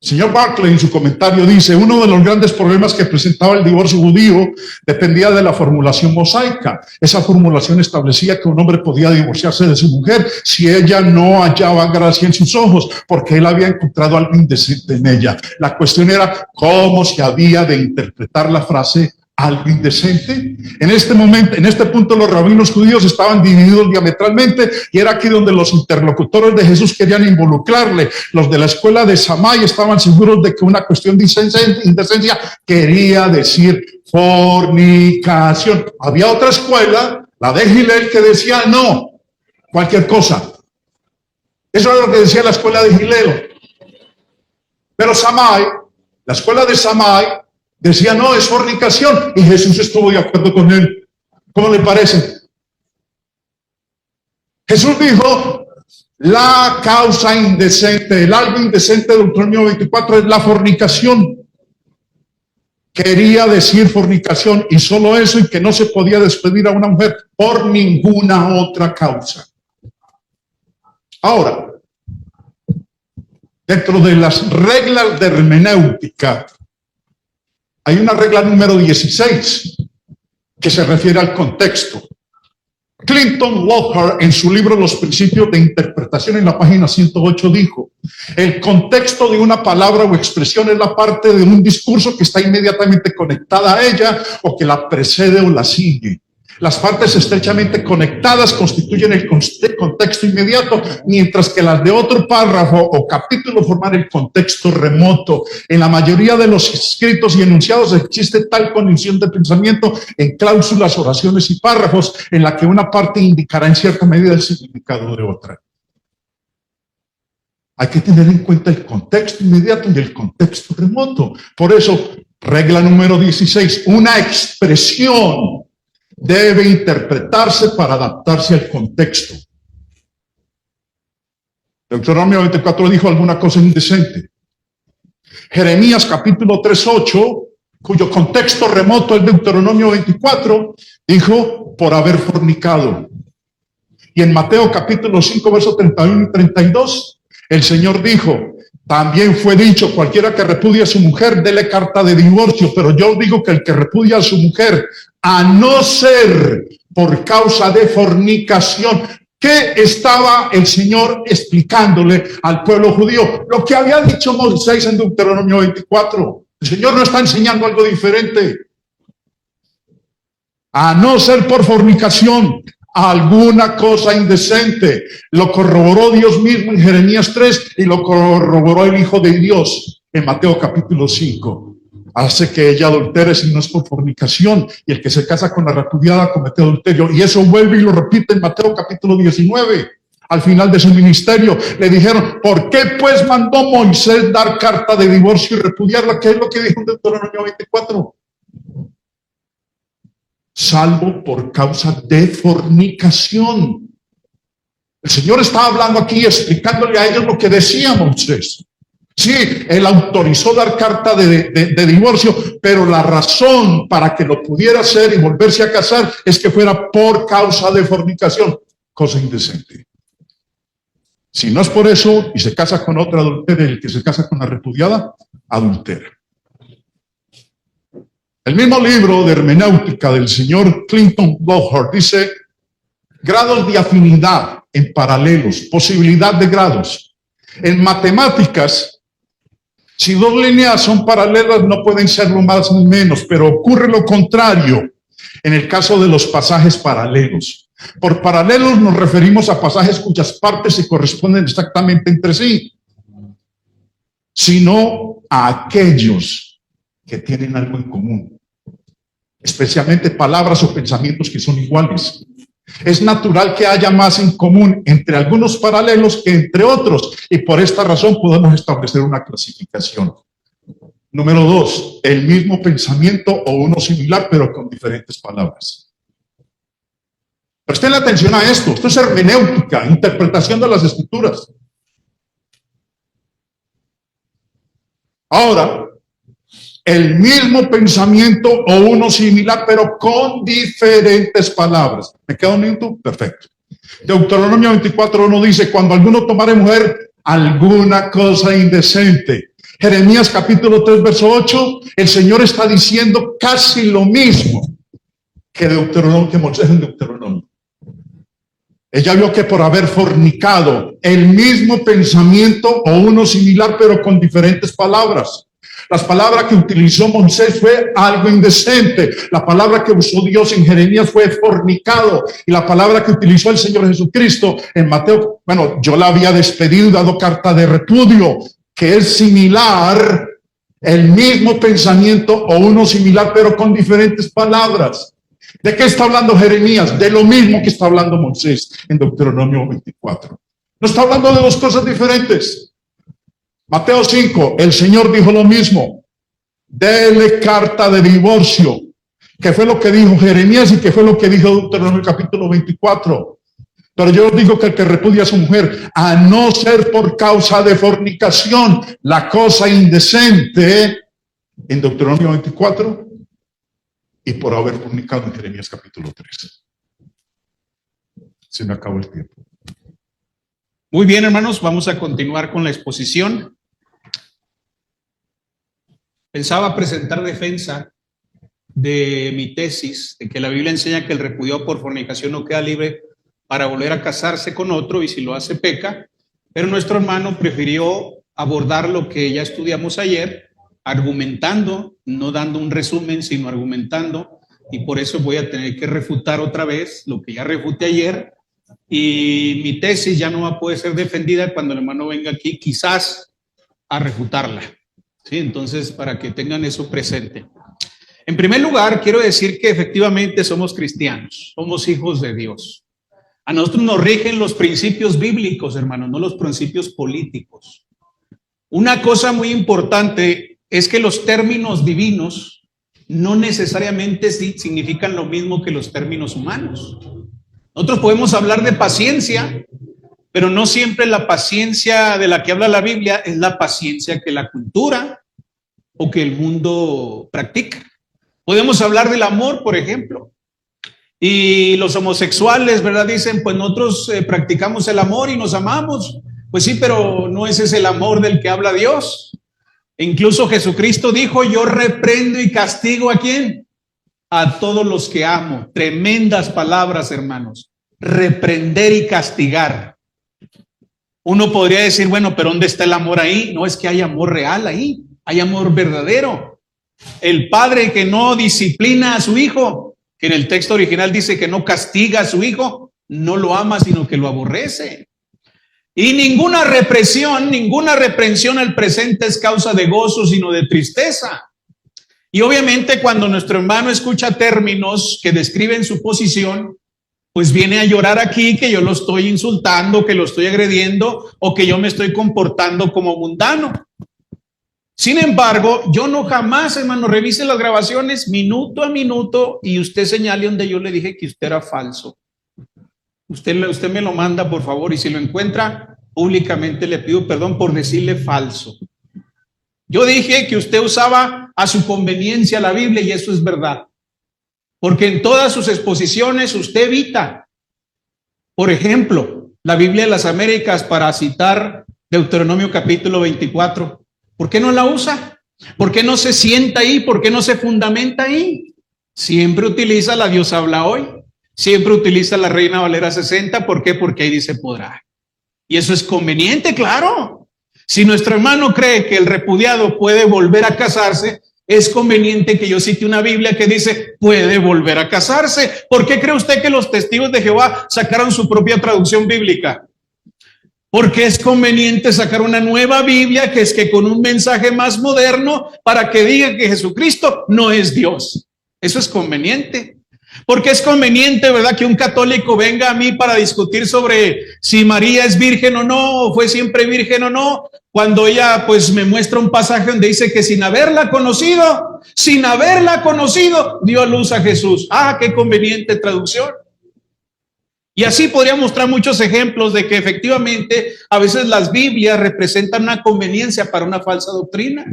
Señor Barclay en su comentario dice, uno de los grandes problemas que presentaba el divorcio judío dependía de la formulación mosaica. Esa formulación establecía que un hombre podía divorciarse de su mujer si ella no hallaba gracia en sus ojos, porque él había encontrado algo indecente en ella. La cuestión era cómo se había de interpretar la frase algo indecente. En este momento, en este punto, los rabinos judíos estaban divididos diametralmente y era aquí donde los interlocutores de Jesús querían involucrarle. Los de la escuela de Samay estaban seguros de que una cuestión de indecencia quería decir fornicación. Había otra escuela, la de Gilel, que decía no, cualquier cosa. Eso era lo que decía la escuela de Gilel. Pero Samay, la escuela de Samay, decía, no, es fornicación, y Jesús estuvo de acuerdo con él. ¿Cómo le parece? Jesús dijo, la causa indecente, el algo indecente de Deuteronomio 24 es la fornicación. Quería decir fornicación, y solo eso, y que no se podía despedir a una mujer por ninguna otra causa. Ahora, dentro de las reglas de hermenéutica, hay una regla número 16 que se refiere al contexto. Clinton Lockhart, en su libro Los Principios de Interpretación, en la página 108, dijo, el contexto de una palabra o expresión es la parte de un discurso que está inmediatamente conectada a ella o que la precede o la sigue. Las partes estrechamente conectadas constituyen el contexto inmediato, mientras que las de otro párrafo o capítulo forman el contexto remoto. En la mayoría de los escritos y enunciados existe tal conexión de pensamiento en cláusulas, oraciones y párrafos, en la que una parte indicará en cierta medida el significado de otra. Hay que tener en cuenta el contexto inmediato y el contexto remoto. Por eso, regla número 16, una expresión debe interpretarse para adaptarse al contexto. Deuteronomio 24 dijo alguna cosa indecente. Jeremías capítulo 3:8 cuyo contexto remoto es Deuteronomio 24, dijo, por haber fornicado. Y en Mateo capítulo 5, versos 31 y 32, el Señor dijo, también fue dicho, cualquiera que repudia a su mujer, dele carta de divorcio, pero yo digo que el que repudia a su mujer, a no ser por causa de fornicación. ¿Qué estaba el Señor explicándole al pueblo judío? Lo que había dicho Moisés en Deuteronomio 24. El Señor no está enseñando algo diferente. A no ser por fornicación, alguna cosa indecente. Lo corroboró Dios mismo en Jeremías 3 y lo corroboró el Hijo de Dios en Mateo capítulo 5. Hace que ella adultere si no es por fornicación, y el que se casa con la repudiada comete adulterio. Y eso vuelve y lo repite en Mateo capítulo 19. Al final de su ministerio le dijeron, ¿por qué pues mandó Moisés dar carta de divorcio y repudiarla? ¿Qué es lo que dijo en Deuteronomio 24? Salvo por causa de fornicación. El Señor estaba hablando aquí, explicándole a ellos lo que decía Moisés. Sí, él autorizó dar carta de divorcio, pero la razón para que lo pudiera hacer y volverse a casar es que fuera por causa de fornicación, cosa indecente. Si no es por eso y se casa con otra adultera, el que se casa con la repudiada, adultera. El mismo libro de hermenéutica del señor Clinton Lockhart dice, grados de afinidad en paralelos, posibilidad de grados. En matemáticas, si dos líneas son paralelas, no pueden serlo más ni menos, pero ocurre lo contrario en el caso de los pasajes paralelos. Por paralelos nos referimos a pasajes cuyas partes se corresponden exactamente entre sí, sino a aquellos que tienen algo en común, especialmente palabras o pensamientos que son iguales. Es natural que haya más en común entre algunos paralelos que entre otros, y por esta razón podemos establecer una clasificación. Número 2, el mismo pensamiento o uno similar, pero con diferentes palabras. Presten atención a esto. Esto es hermenéutica, interpretación de las escrituras. Ahora, el mismo pensamiento o uno similar, pero con diferentes palabras. ¿Me queda un minuto? Perfecto. Deuteronomio 24:1 dice, cuando alguno tomare mujer, alguna cosa indecente. Jeremías capítulo 3, verso 8, el Señor está diciendo casi lo mismo que Moisés en Deuteronomio. Ella vio que por haber fornicado, el mismo pensamiento o uno similar, pero con diferentes palabras. Las palabras que utilizó Moisés fue algo indecente. La palabra que usó Dios en Jeremías fue fornicado. Y la palabra que utilizó el Señor Jesucristo en Mateo, bueno, yo la había despedido y dado carta de repudio, que es similar, el mismo pensamiento o uno similar, pero con diferentes palabras. ¿De qué está hablando Jeremías? De lo mismo que está hablando Moisés en Deuteronomio 24. No está hablando de dos cosas diferentes. Mateo 5, el Señor dijo lo mismo. Dele carta de divorcio, que fue lo que dijo Jeremías y que fue lo que dijo Deuteronomio capítulo 24. Pero yo digo que el que repudia a su mujer, a no ser por causa de fornicación, la cosa indecente, en Deuteronomio 24, y por haber fornicado en Jeremías capítulo 3. Se me acabó el tiempo. Muy bien, hermanos, vamos a continuar con la exposición. Pensaba presentar defensa de mi tesis, de que la Biblia enseña que el repudiado por fornicación no queda libre para volver a casarse con otro, y si lo hace peca, pero nuestro hermano prefirió abordar lo que ya estudiamos ayer, argumentando, no dando un resumen, sino argumentando, y por eso voy a tener que refutar otra vez lo que ya refuté ayer, y mi tesis ya no va a poder ser defendida cuando el hermano venga aquí, quizás a refutarla. ¿Sí? Entonces, para que tengan eso presente. En primer lugar, quiero decir que efectivamente somos cristianos, somos hijos de Dios. A nosotros nos rigen los principios bíblicos, hermanos, no los principios políticos. Una cosa muy importante es que los términos divinos no necesariamente significan lo mismo que los términos humanos. Nosotros podemos hablar de paciencia, pero no siempre la paciencia de la que habla la Biblia es la paciencia que la cultura o que el mundo practica. Podemos hablar del amor, por ejemplo. Y los homosexuales, ¿verdad? Dicen, pues nosotros practicamos el amor y nos amamos. Pues sí, pero no ese es el amor del que habla Dios. E incluso Jesucristo dijo, yo reprendo y castigo ¿a quién? A todos los que amo. Tremendas palabras, hermanos. Reprender y castigar. Uno podría decir, bueno, pero ¿dónde está el amor ahí? No, es que hay amor real ahí. Hay amor verdadero. El padre que no disciplina a su hijo, que en el texto original dice que no castiga a su hijo, no lo ama, sino que lo aborrece. Y ninguna reprensión al presente es causa de gozo, sino de tristeza. Y obviamente cuando nuestro hermano escucha términos que describen su posición, pues viene a llorar aquí que yo lo estoy insultando, que lo estoy agrediendo o que yo me estoy comportando como mundano. Sin embargo, yo no jamás, hermano, revise las grabaciones minuto a minuto y usted señale donde yo le dije que usted era falso. Usted me lo manda, por favor, y si lo encuentra, públicamente le pido perdón por decirle falso. Yo dije que usted usaba a su conveniencia la Biblia y eso es verdad. Porque en todas sus exposiciones usted evita, por ejemplo, la Biblia de las Américas para citar Deuteronomio capítulo 24. ¿Por qué no la usa? ¿Por qué no se sienta ahí? ¿Por qué no se fundamenta ahí? Siempre utiliza la Dios habla hoy. Siempre utiliza la Reina Valera 60. ¿Por qué? Porque ahí dice podrá. Y eso es conveniente, claro. Si nuestro hermano cree que el repudiado puede volver a casarse, es conveniente que yo cite una Biblia que dice puede volver a casarse. ¿Por qué cree usted que los testigos de Jehová sacaron su propia traducción bíblica? Porque es conveniente sacar una nueva Biblia que es que con un mensaje más moderno para que diga que Jesucristo no es Dios. Eso es conveniente. Porque es conveniente, ¿verdad?, que un católico venga a mí para discutir sobre si María es virgen o no, o fue siempre virgen o no, cuando ella pues me muestra un pasaje donde dice que sin haberla conocido, dio a luz a Jesús. Ah, qué conveniente traducción. Y así podría mostrar muchos ejemplos de que efectivamente a veces las Biblias representan una conveniencia para una falsa doctrina.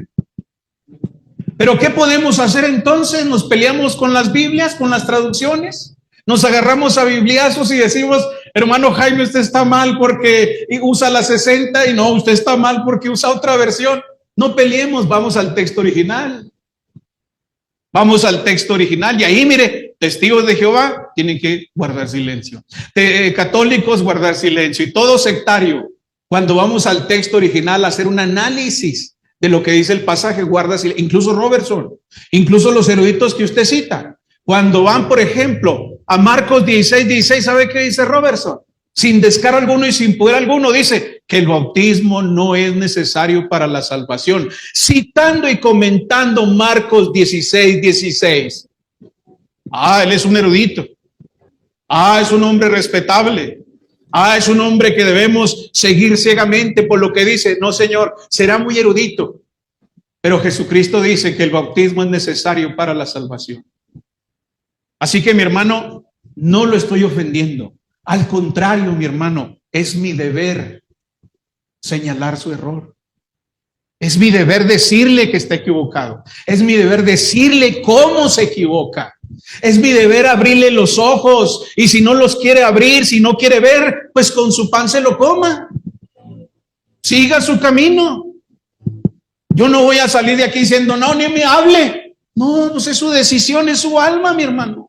Pero ¿qué podemos hacer entonces? ¿Nos peleamos con las Biblias, con las traducciones? ¿Nos agarramos a bibliazos y decimos, hermano Jaime, usted está mal porque usa la 60 y no, usted está mal porque usa otra versión? No peleemos, vamos al texto original. Vamos al texto original y ahí, mire, testigos de Jehová tienen que guardar silencio. Católicos guardar silencio y todo sectario, cuando vamos al texto original a hacer un análisis de lo que dice el pasaje, guarda silencio. Incluso Robertson, incluso los eruditos que usted cita, cuando van, por ejemplo, a Marcos 16, ¿sabe qué dice Robertson? Sin descaro alguno y sin poder alguno, dice que el bautismo no es necesario para la salvación. Citando y comentando Marcos 16. Ah, él es un erudito. Ah, es un hombre respetable. Ah, es un hombre que debemos seguir ciegamente por lo que dice. No, señor, será muy erudito. Pero Jesucristo dice que el bautismo es necesario para la salvación. Así que, mi hermano, no lo estoy ofendiendo. Al contrario, mi hermano, es mi deber señalar su error. Es mi deber decirle que está equivocado. Es mi deber decirle cómo se equivoca. Es mi deber abrirle los ojos. Y si no los quiere abrir, si no quiere ver, pues con su pan se lo coma. Siga su camino. Yo no voy a salir de aquí diciendo, no, ni me hable. No, pues es su decisión, es su alma, mi hermano.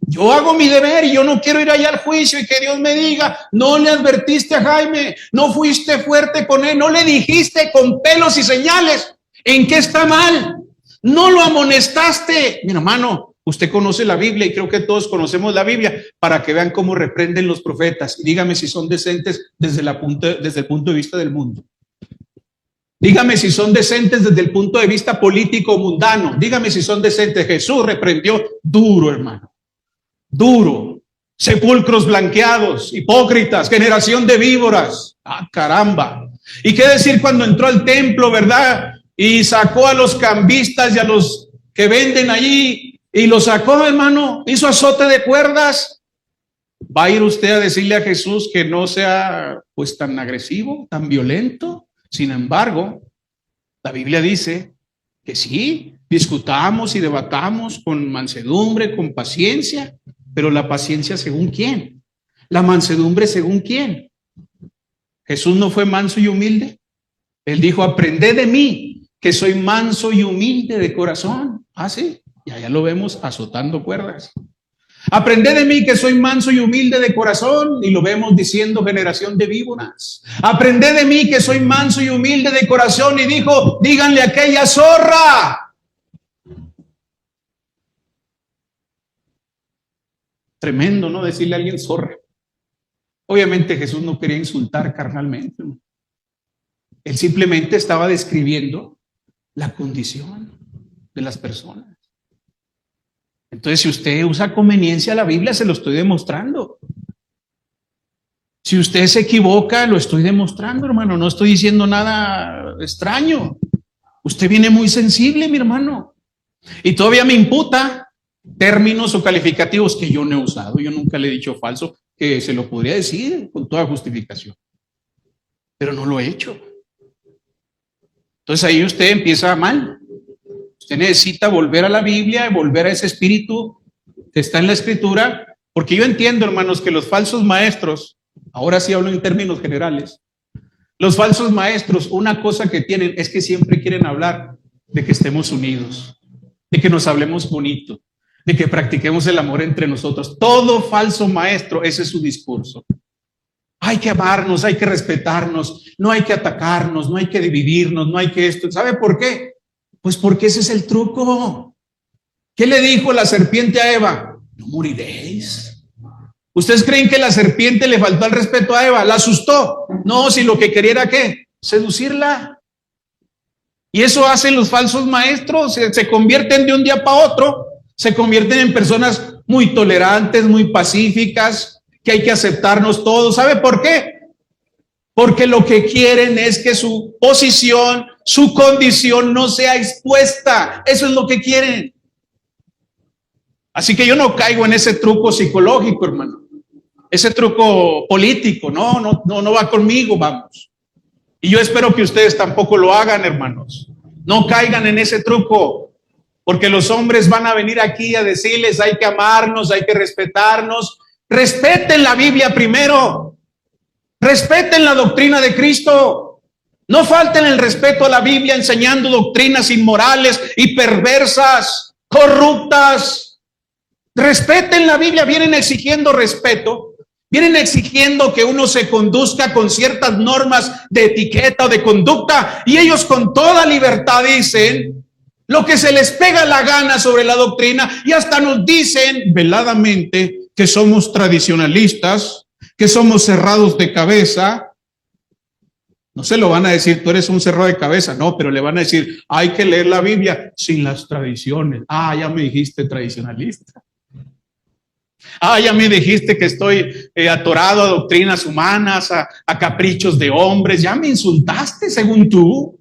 Yo hago mi deber y yo no quiero ir allá al juicio y que Dios me diga, no le advertiste a Jaime, no fuiste fuerte con él, no le dijiste con pelos y señales en qué está mal, no lo amonestaste. Mi hermano, usted conoce la Biblia y creo que todos conocemos la Biblia para que vean cómo reprenden los profetas. Y dígame si son decentes desde el punto de vista del mundo. Dígame si son decentes desde el punto de vista político mundano. Dígame si son decentes. Jesús reprendió duro, hermano. Duro, sepulcros blanqueados, hipócritas, generación de víboras. Ah, caramba. ¿Y qué decir cuando entró al templo, verdad? Y sacó a los cambistas y a los que venden allí y los sacó, hermano, hizo azote de cuerdas. ¿Va a ir usted a decirle a Jesús que no sea pues tan agresivo, tan violento? Sin embargo, la Biblia dice Que sí, discutamos y debatamos con mansedumbre, con paciencia, pero la paciencia según quién, la mansedumbre según quién. Jesús no fue manso y humilde. Él dijo, aprended de mí, que soy manso y humilde de corazón. Ah, sí, y allá lo vemos azotando cuerdas. Aprended de mí que soy manso y humilde de corazón, y lo vemos diciendo generación de víboras. Aprended de mí que soy manso y humilde de corazón, y dijo, díganle a aquella zorra. Tremendo, ¿no? Decirle a alguien zorra. Obviamente Jesús no quería insultar carnalmente, ¿no? Él simplemente estaba describiendo la condición de las personas. Entonces, si usted usa conveniencia la Biblia, se lo estoy demostrando. Si usted se equivoca, lo estoy demostrando, hermano. No estoy diciendo nada extraño. Usted viene muy sensible, mi hermano. Y todavía me imputa términos o calificativos que yo no he usado. Yo nunca le he dicho falso, que se lo podría decir con toda justificación. Pero no lo he hecho. Entonces ahí usted empieza mal. Usted necesita volver a la Biblia, volver a ese espíritu que está en la Escritura, porque yo entiendo, hermanos, que los falsos maestros, ahora sí hablo en términos generales, los falsos maestros, una cosa que tienen es que siempre quieren hablar de que estemos unidos, de que nos hablemos bonito, de que practiquemos el amor entre nosotros. Todo falso maestro, ese es su discurso. Hay que amarnos, hay que respetarnos, no hay que atacarnos, no hay que dividirnos, no hay que esto. ¿Sabe por qué? Pues porque ese es el truco. ¿Qué le dijo la serpiente a Eva? No moriréis. ¿Ustedes creen que la serpiente le faltó el respeto a Eva? ¿La asustó? No, si lo que quería era ¿qué? Seducirla. Y eso hacen los falsos maestros, se convierten de un día para otro, se convierten en personas muy tolerantes, muy pacíficas, que hay que aceptarnos todos. ¿Sabe por qué? Porque lo que quieren es que su posición, su condición no sea expuesta. Eso es lo que quieren. Así que yo no caigo en ese truco psicológico, hermano. Ese truco político, no va conmigo, vamos. Y yo espero que ustedes tampoco lo hagan, hermanos. No caigan en ese truco, porque los hombres van a venir aquí a decirles hay que amarnos, hay que respetarnos. Respeten la Biblia primero. Respeten la doctrina de Cristo. No falten el respeto a la Biblia enseñando doctrinas inmorales y perversas, corruptas. Respeten la Biblia. Vienen exigiendo respeto. Vienen exigiendo que uno se conduzca con ciertas normas de etiqueta o de conducta. Y ellos con toda libertad dicen lo que se les pega la gana sobre la doctrina. Y hasta nos dicen veladamente que somos tradicionalistas, que somos cerrados de cabeza. No se lo van a decir, tú eres un cerrado de cabeza, no, pero le van a decir, hay que leer la Biblia sin las tradiciones. Ah, ya me dijiste tradicionalista. Ah, ya me dijiste que estoy atorado a doctrinas humanas, a caprichos de hombres. Ya me insultaste según tú,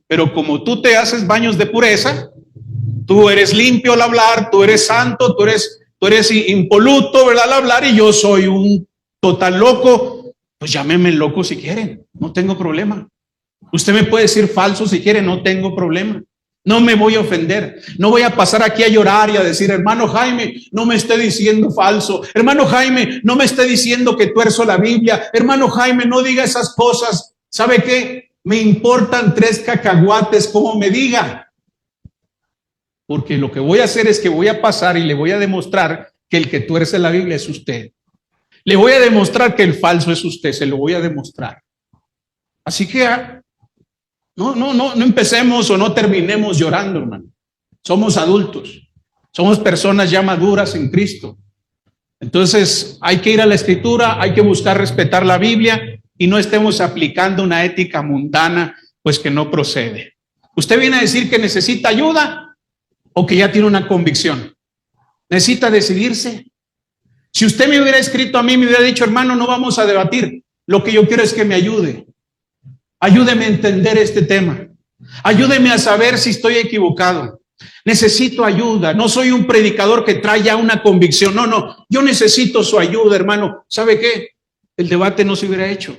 pero como tú te haces baños de pureza, tú eres limpio al hablar, tú eres santo, tú eres impoluto, ¿verdad? Al hablar, y yo soy un total loco. Pues llámenme loco si quieren, no tengo problema. Usted me puede decir falso si quiere, no tengo problema. No me voy a ofender, no voy a pasar aquí a llorar y a decir, hermano Jaime, no me esté diciendo falso. Hermano Jaime, no me esté diciendo que tuerzo la Biblia. Hermano Jaime, no diga esas cosas. ¿Sabe qué? Me importan 3 cacahuates como me diga. Porque lo que voy a hacer es que voy a pasar y le voy a demostrar que el que tuerce la Biblia es usted. Le voy a demostrar que el falso es usted, se lo voy a demostrar. Así que no empecemos o no terminemos llorando, hermano. Somos adultos, somos personas ya maduras en Cristo. Entonces hay que ir a la Escritura, hay que buscar respetar la Biblia y no estemos aplicando una ética mundana, pues que no procede. ¿Usted viene a decir que necesita ayuda o que ya tiene una convicción? ¿Necesita decidirse? Si usted me hubiera escrito a mí, me hubiera dicho, hermano, no vamos a debatir. Lo que yo quiero es que me ayude. Ayúdeme a entender este tema. Ayúdeme a saber si estoy equivocado. Necesito ayuda. No soy un predicador que trae ya una convicción. No. Yo necesito su ayuda, hermano. ¿Sabe qué? El debate no se hubiera hecho.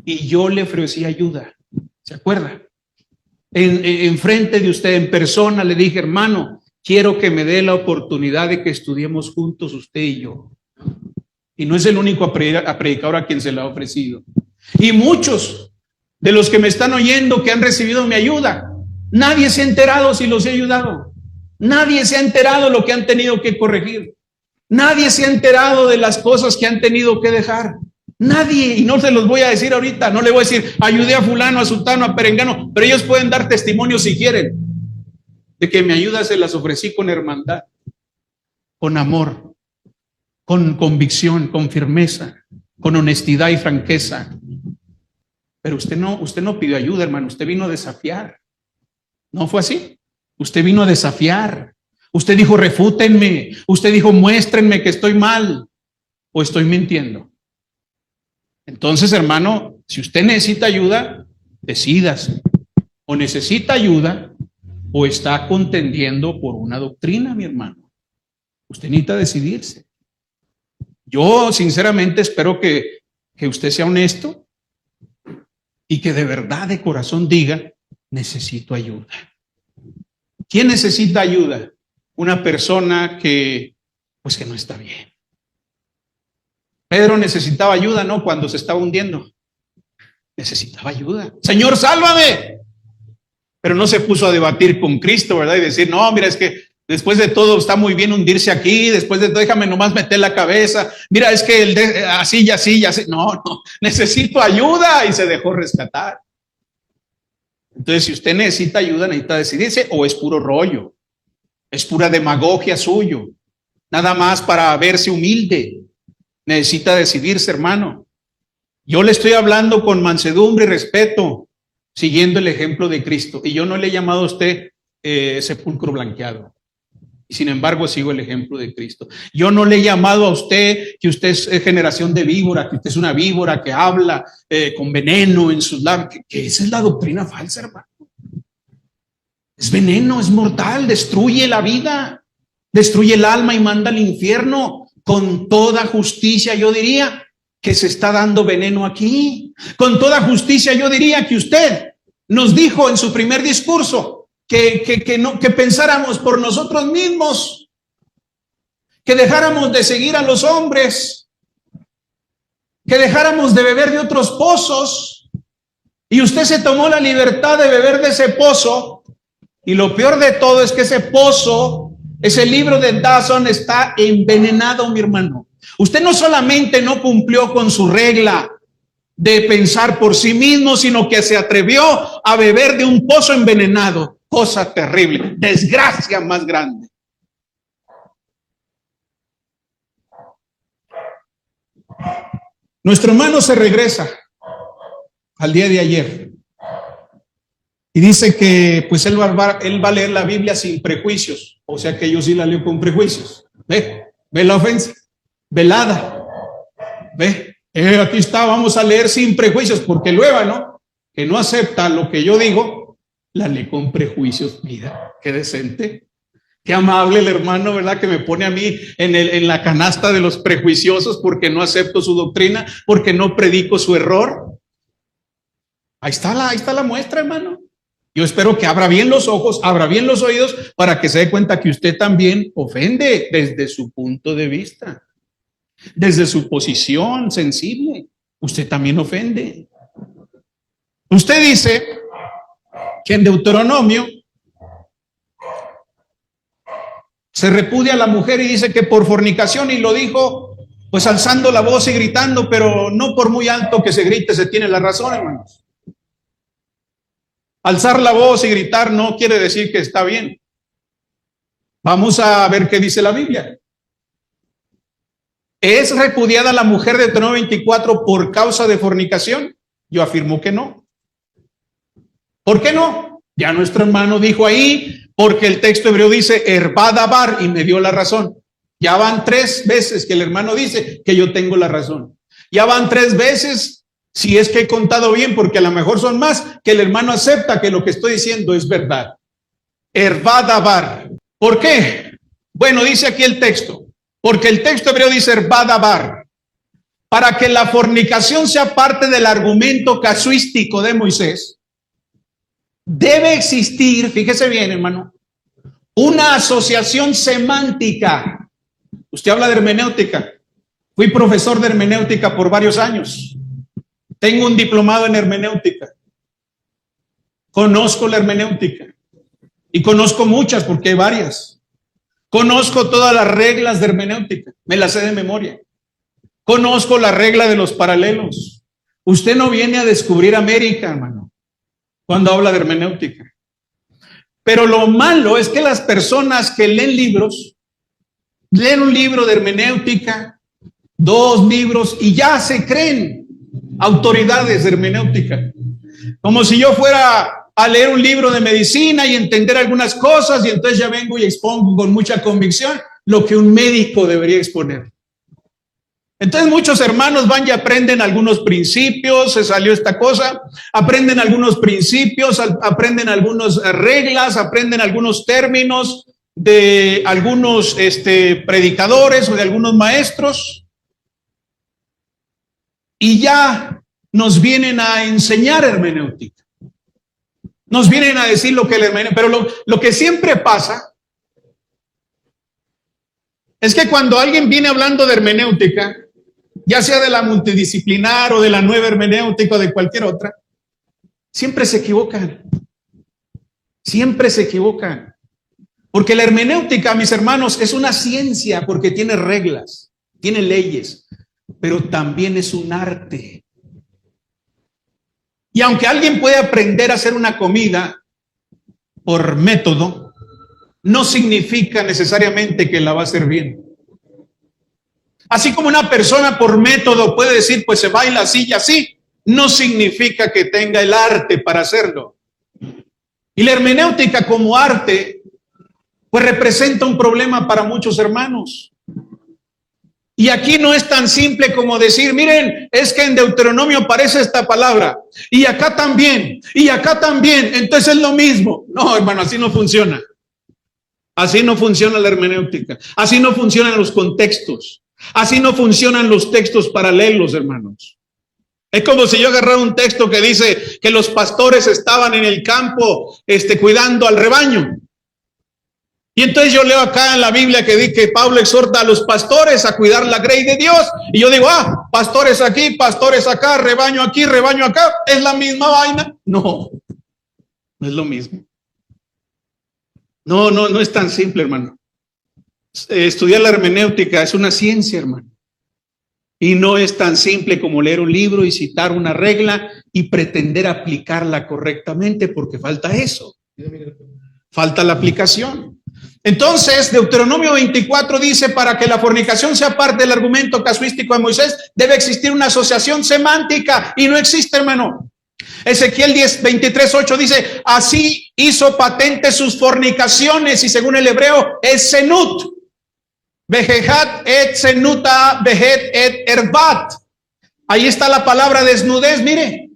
Y yo le ofrecí ayuda. ¿Se acuerda? en frente de usted, en persona, le dije, hermano, quiero que me dé la oportunidad de que estudiemos juntos usted y yo. Y no es el único predicador a quien se le ha ofrecido. Y muchos de los que me están oyendo que han recibido mi ayuda, nadie se ha enterado si los he ayudado. Nadie se ha enterado lo que han tenido que corregir. Nadie se ha enterado de las cosas que han tenido que dejar. Nadie, y no se los voy a decir ahorita, no le voy a decir, ayudé a fulano, a sultano, a perengano, pero ellos pueden dar testimonio si quieren, de que mi ayuda se las ofrecí con hermandad, con amor, con convicción, con firmeza, con honestidad y franqueza. Pero usted no pidió ayuda, hermano, usted vino a desafiar. ¿No fue así? Usted vino a desafiar. Usted dijo, refútenme. Usted dijo, muéstrenme que estoy mal o estoy mintiendo. Entonces, hermano, si usted necesita ayuda, decídase. O necesita ayuda o está contendiendo por una doctrina, mi hermano. Usted necesita decidirse. Yo, sinceramente, espero que usted sea honesto y que de verdad, de corazón diga, necesito ayuda. ¿Quién necesita ayuda? Una persona que no está bien. Pedro necesitaba ayuda, ¿no? Cuando se estaba hundiendo. Necesitaba ayuda. Señor, sálvame. Pero no se puso a debatir con Cristo, ¿verdad? Y decir, no, mira, es que después de todo está muy bien hundirse aquí, después de todo déjame nomás meter la cabeza. Mira, es que así y así y así. No, necesito ayuda, y se dejó rescatar. Entonces, si usted necesita ayuda, necesita decidirse, o es puro rollo, es pura demagogia suyo, nada más para verse humilde. Necesita decidirse, hermano. Yo le estoy hablando con mansedumbre y respeto, siguiendo el ejemplo de Cristo. Y yo no le he llamado a usted sepulcro blanqueado. Y sin embargo, sigo el ejemplo de Cristo. Yo no le he llamado a usted que usted es generación de víbora, que usted es una víbora que habla con veneno en sus labios. Que esa es la doctrina falsa, hermano. Es veneno, es mortal, destruye la vida, destruye el alma y manda al infierno. Con toda justicia yo diría que se está dando veneno aquí. Con toda justicia yo diría que usted nos dijo en su primer discurso que pensáramos por nosotros mismos, que dejáramos de seguir a los hombres, que dejáramos de beber de otros pozos, y usted se tomó la libertad de beber de ese pozo, y lo peor de todo es que ese pozo, ese libro de Dawson, está envenenado, mi hermano. Usted no solamente no cumplió con su regla de pensar por sí mismo, sino que se atrevió a beber de un pozo envenenado. Cosa terrible, desgracia más grande. Nuestro hermano se regresa al día de ayer y dice que pues él va a leer la Biblia sin prejuicios, o sea que yo sí la leo con prejuicios. Ve la ofensa, velada, ve, aquí está, vamos a leer sin prejuicios, porque luego, ¿no? Que no acepta lo que yo digo, la lee con prejuicios. Mira, qué decente, qué amable el hermano, ¿verdad? Que me pone a mí en la canasta de los prejuiciosos porque no acepto su doctrina, porque no predico su error. Ahí está la muestra, hermano. Yo espero que abra bien los ojos, abra bien los oídos, para que se dé cuenta que usted también ofende desde su punto de vista, desde su posición sensible. Usted también ofende. Usted dice que en Deuteronomio se repudia a la mujer y dice que por fornicación, y lo dijo pues alzando la voz y gritando, pero no por muy alto que se grite se tiene la razón, hermanos. Alzar la voz y gritar no quiere decir que está bien. Vamos a ver qué dice la Biblia. ¿Es repudiada la mujer de Deuteronomio 24 por causa de fornicación? Yo afirmo que no. ¿Por qué no? Ya nuestro hermano dijo ahí, porque el texto hebreo dice Herbadabar, y me dio la razón. Ya van 3 veces que el hermano dice que yo tengo la razón. Ya van 3 veces. Si es que he contado bien, porque a lo mejor son más, que el hermano acepta que lo que estoy diciendo es verdad. Herbadabar. ¿Por qué? Bueno, dice aquí el texto, porque el texto hebreo dice Herbadabar, para que la fornicación sea parte del argumento casuístico de Moisés. debe existir, fíjese bien, hermano, una asociación semántica. Usted habla de hermenéutica. Fui profesor de hermenéutica por varios años. Tengo un diplomado en hermenéutica. Conozco la hermenéutica. Y conozco muchas porque hay varias. Conozco todas las reglas de hermenéutica. Me las sé de memoria. Conozco la regla de los paralelos. Usted no viene a descubrir América, hermano, cuando habla de hermenéutica. Pero lo malo es que las personas que leen libros, leen un libro de hermenéutica, 2 libros, y ya se creen autoridades de hermenéutica. Como si yo fuera a leer un libro de medicina y entender algunas cosas, y entonces ya vengo y expongo con mucha convicción lo que un médico debería exponer. Entonces muchos hermanos van y aprenden algunos principios, se salió esta cosa, aprenden algunos principios, aprenden algunas reglas, aprenden algunos términos de algunos predicadores o de algunos maestros, y ya nos vienen a enseñar hermenéutica. Nos vienen a decir lo que el hermenéutica, pero lo que siempre pasa es que cuando alguien viene hablando de hermenéutica, ya sea de la multidisciplinar o de la nueva hermenéutica o de cualquier otra, siempre se equivocan. Siempre se equivocan. Porque la hermenéutica, mis hermanos, es una ciencia porque tiene reglas, tiene leyes, pero también es un arte. Y aunque alguien puede aprender a hacer una comida por método, no significa necesariamente que la va a hacer bien. Así como una persona por método puede decir, pues se baila así y así, no significa que tenga el arte para hacerlo. Y la hermenéutica como arte, pues representa un problema para muchos hermanos. Y aquí no es tan simple como decir, miren, es que en Deuteronomio aparece esta palabra, y acá también, entonces es lo mismo. No, hermano, así no funciona. Así no funciona la hermenéutica. Así no funcionan los contextos. Así no funcionan los textos paralelos, hermanos. Es como si yo agarrara un texto que dice que los pastores estaban en el campo cuidando al rebaño. Y entonces yo leo acá en la Biblia que dice que Pablo exhorta a los pastores a cuidar la grey de Dios. Y yo digo, pastores aquí, pastores acá, rebaño aquí, rebaño acá. ¿Es la misma vaina? No, no es lo mismo. No es tan simple, hermano. Estudiar la hermenéutica es una ciencia, hermano. Y no es tan simple como leer un libro y citar una regla y pretender aplicarla correctamente, porque falta eso. Falta la aplicación. Entonces, Deuteronomio 24 dice, para que la fornicación sea parte del argumento casuístico de Moisés, debe existir una asociación semántica, y no existe, hermano. Ezequiel 23:8 dice, así hizo patente sus fornicaciones, y según el hebreo es zenut. Vejehat et zenuta, vejet et erbat. Ahí está la palabra desnudez, mire.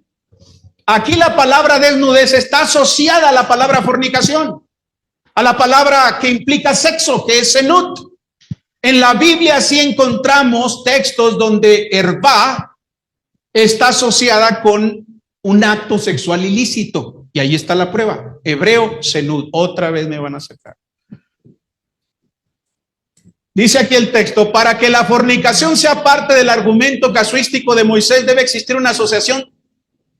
Aquí la palabra desnudez está asociada a la palabra fornicación, a la palabra que implica sexo, que es zenut. En la Biblia sí encontramos textos donde erba está asociada con un acto sexual ilícito, y ahí está la prueba. Hebreo, zenut. Otra vez me van a sacar. Dice aquí el texto, para que la fornicación sea parte del argumento casuístico de Moisés, debe existir una asociación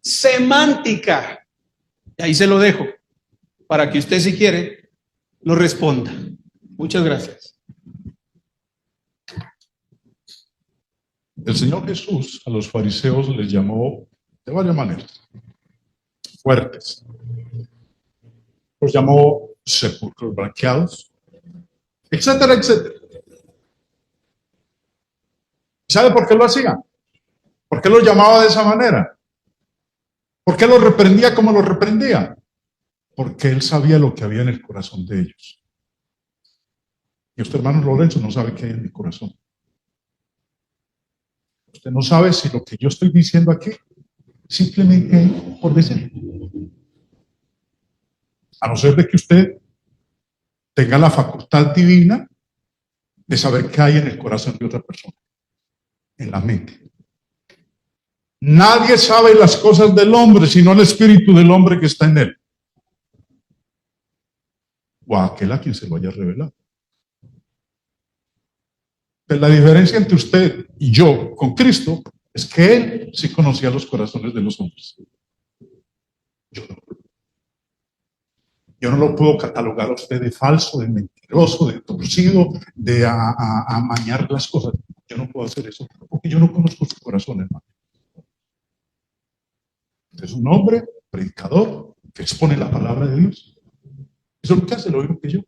semántica. Y ahí se lo dejo, para que usted, si quiere, lo responda. Muchas gracias. El Señor Jesús a los fariseos les llamó de varias maneras, fuertes. Los llamó sepulcros blanqueados, etcétera, etcétera. ¿Sabe por qué lo hacía? ¿Por qué los llamaba de esa manera? ¿Por qué los reprendía como los reprendía? Porque él sabía lo que había en el corazón de ellos. Y usted, hermano Lorenzo, no sabe qué hay en mi corazón. Usted no sabe si lo que yo estoy diciendo aquí simplemente por decir. A no ser de que usted tenga la facultad divina de saber qué hay en el corazón de otra persona, en la mente. Nadie sabe las cosas del hombre, sino el espíritu del hombre que está en él. o a aquel a quien se lo haya revelado. Pero la diferencia entre usted y yo con Cristo es que Él sí conocía los corazones de los hombres. Yo no. Yo no lo puedo catalogar a usted de falso, de mentiroso, de torcido, de amañar las cosas. Yo no puedo hacer eso porque yo no conozco su corazón, hermano. Es un hombre predicador que expone la palabra de Dios. Eso es lo que hace, lo mismo que yo.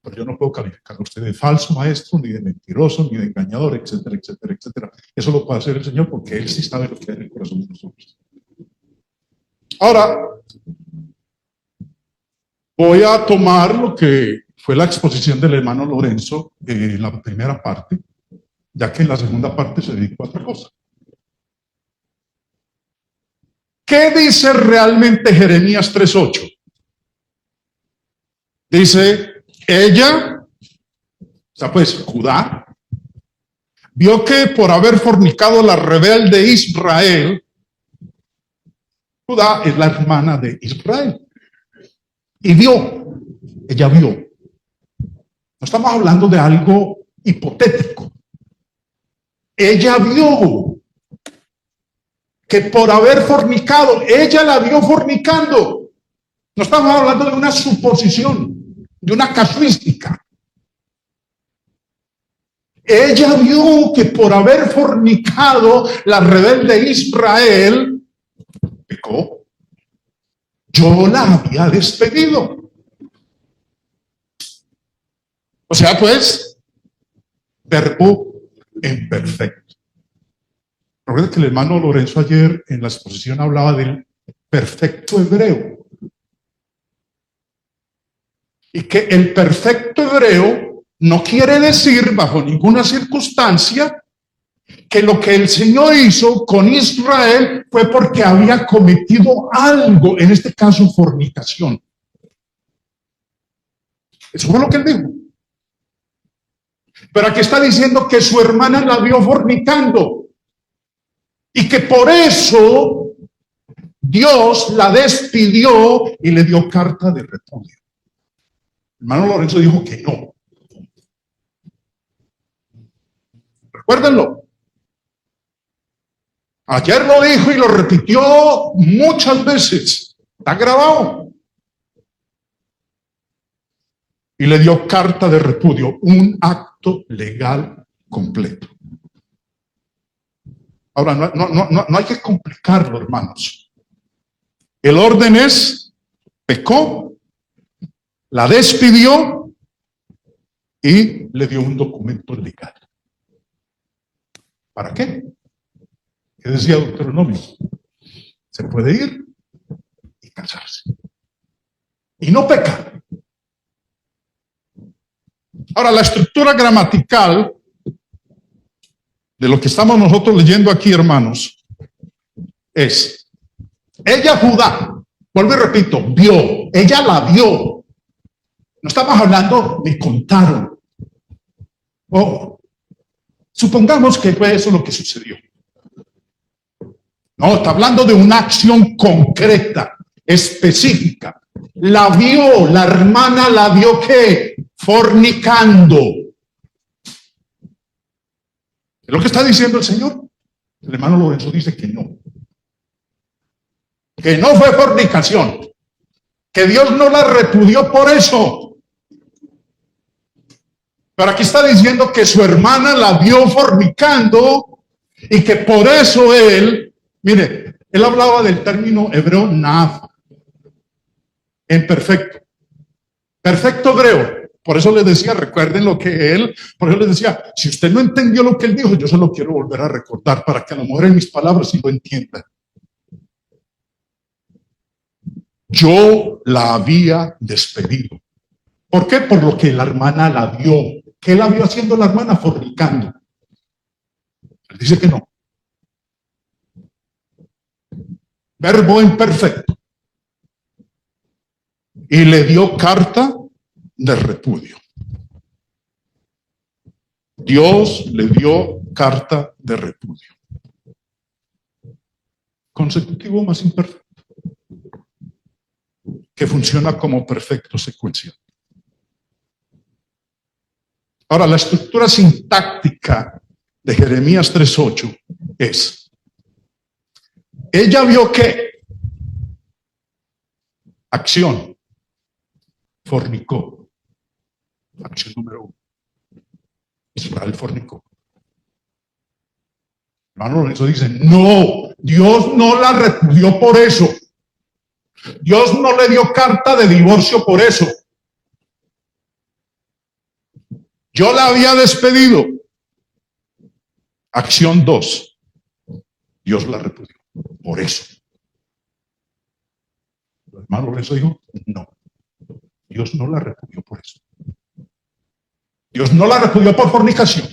Pero yo no puedo calificar a usted de falso maestro, ni de mentiroso, ni de engañador, etcétera, etcétera, etcétera. Eso lo puede hacer el Señor porque Él sí sabe lo que hay en el corazón de nosotros. Ahora, voy a tomar lo que fue la exposición del hermano Lorenzo en la primera parte, ya que en la segunda parte se dedicó a otra cosa. ¿Qué dice realmente Jeremías 3:8? Dice, ella, o sea pues Judá, vio que por haber fornicado la rebelde Israel, Judá es la hermana de Israel, y vio, ella vio. No estamos hablando de algo hipotético. Ella vio que por haber fornicado, ella la vio fornicando. No estamos hablando de una suposición, de una casuística. Ella vio que por haber fornicado la rebelde Israel, pecó. Yo la había despedido. O sea, pues, verbo imperfecto. Recuerda que el hermano Lorenzo ayer en la exposición hablaba del perfecto hebreo. Y que el perfecto hebreo no quiere decir bajo ninguna circunstancia que lo que el Señor hizo con Israel fue porque había cometido algo, en este caso fornicación. Eso fue lo que él dijo. Pero aquí está diciendo que su hermana la vio fornicando y que por eso Dios la despidió y le dio carta de repudio. El hermano Lorenzo dijo que no. Recuérdenlo. Ayer lo dijo y lo repitió muchas veces. Está grabado. Y le dio carta de repudio, un acto legal completo. Ahora, no hay que complicarlo, hermanos. El orden es, pecó, la despidió y le dio un documento legal. ¿Para qué? ¿Qué decía Deuteronomio? Se puede ir y casarse. Y no pecar. Ahora, la estructura gramatical de lo que estamos nosotros leyendo aquí, hermanos, es, ella Judá, vuelvo y repito, vio, ella la vio. No estamos hablando de contaron. Oh, supongamos que fue eso lo que sucedió. No, está hablando de una acción concreta, específica. La vio, la hermana la vio ¿qué? Fornicando. ¿Es lo que está diciendo el Señor? El hermano Lorenzo dice que no. Que no fue fornicación. Que Dios no la repudió por eso. Pero aquí está diciendo que su hermana la vio fornicando y que por eso él, mire, él hablaba del término hebreo nav, en perfecto. Perfecto hebreo. Por eso les decía, recuerden lo que él, por eso les decía, si usted no entendió lo que él dijo, yo se lo quiero volver a recordar para que a lo mejor en mis palabras sí lo entienda. Yo la había despedido. ¿Por qué? Por lo que la hermana la vio. ¿Qué la vio haciendo la hermana? Fornicando. Él dice que no. Verbo imperfecto. Y le dio carta de repudio. Dios le dio carta de repudio. Consecutivo más imperfecto. ¿Qué que funciona como perfecto secuencial. Ahora, la estructura sintáctica de Jeremías 3:8 es: ella vio que acción, fornicó. Acción número 1. Israel fornicó. Hermano Lorenzo dice: no, Dios no la repudió por eso. Dios no le dio carta de divorcio por eso. Yo la había despedido. Acción 2. Dios la repudió por eso. El hermano Lorenzo dijo: no, Dios no la repudió por eso. Dios no la repudió por fornicación.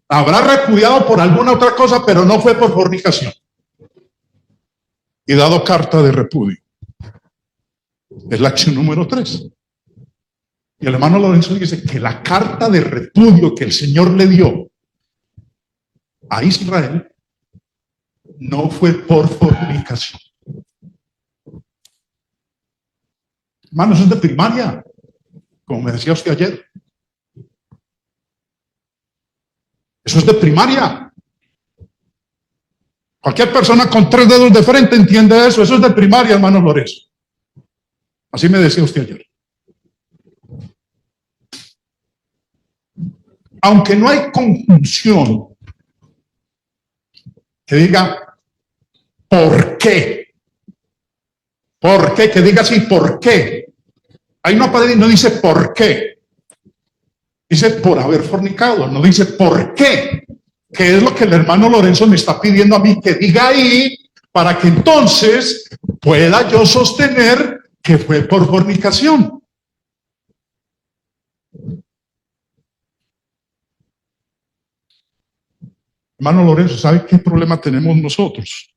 Habrá repudiado por alguna otra cosa, pero no fue por fornicación. Y dado carta de repudio. Es la acción número 3. Y el hermano Lorenzo dice que la carta de repudio que el Señor le dio a Israel no fue por fornicación. Hermano, eso es de primaria, como me decía usted ayer. Eso es de primaria. Cualquier persona con 3 dedos de frente entiende eso. Eso es de primaria, hermano Lorenzo. Así me decía usted ayer. Aunque no hay conjunción que diga ¿por qué? ¿Por qué? Que diga así, ¿por qué? Ahí no aparece, no dice ¿por qué? Dice por haber fornicado, no dice ¿por qué? Que es lo que el hermano Lorenzo me está pidiendo a mí que diga ahí, para que entonces pueda yo sostener que fue por fornicación. Hermano Lorenzo, ¿sabe qué problema tenemos nosotros?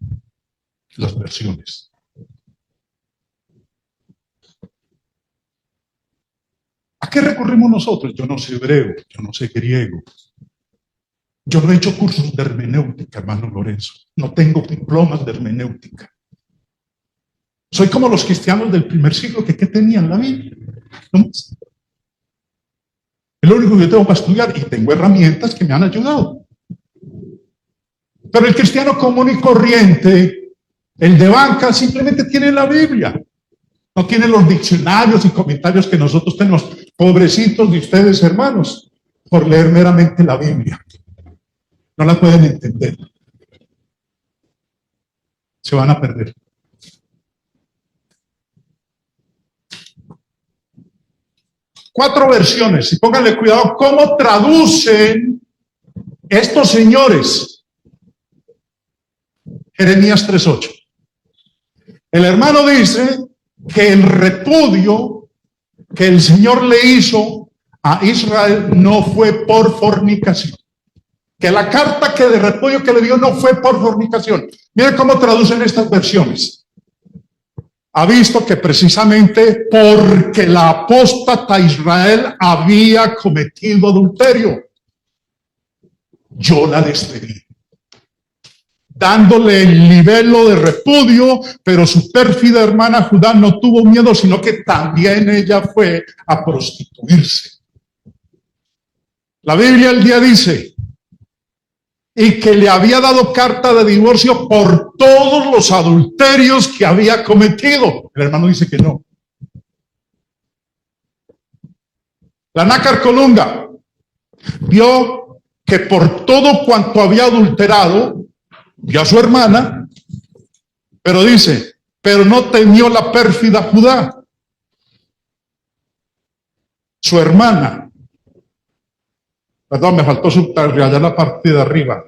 Las versiones. ¿A qué recurrimos nosotros? Yo no sé hebreo, yo no sé griego. Yo no he hecho cursos de hermenéutica, hermano Lorenzo. No tengo diplomas de hermenéutica. Soy como los cristianos del primer siglo que ¿qué tenían? La Biblia. No más. Es lo único que yo tengo para estudiar y tengo herramientas que me han ayudado. Pero el cristiano común y corriente, el de banca, simplemente tiene la Biblia. No tiene los diccionarios y comentarios que nosotros tenemos. Pobrecitos de ustedes, hermanos, por leer meramente la Biblia. No la pueden entender. Se van a perder. Cuatro versiones, y pónganle cuidado cómo traducen estos señores. Jeremías 3:8. El hermano dice que el repudio que el Señor le hizo a Israel no fue por fornicación. Que la carta de repudio que le dio no fue por fornicación. Miren cómo traducen estas versiones. Ha visto que precisamente porque la apóstata Israel había cometido adulterio, yo la despedí, dándole el libelo de repudio, pero su pérfida hermana Judá no tuvo miedo, sino que también ella fue a prostituirse. La Biblia el día dice, y que le había dado carta de divorcio por todos los adulterios que había cometido. El hermano dice que no. La Nácar Colunga vio que por todo cuanto había adulterado, vio a su hermana, pero dice, pero no temió la pérfida Judá. Su hermana, perdón, me faltó subrayar la parte de arriba.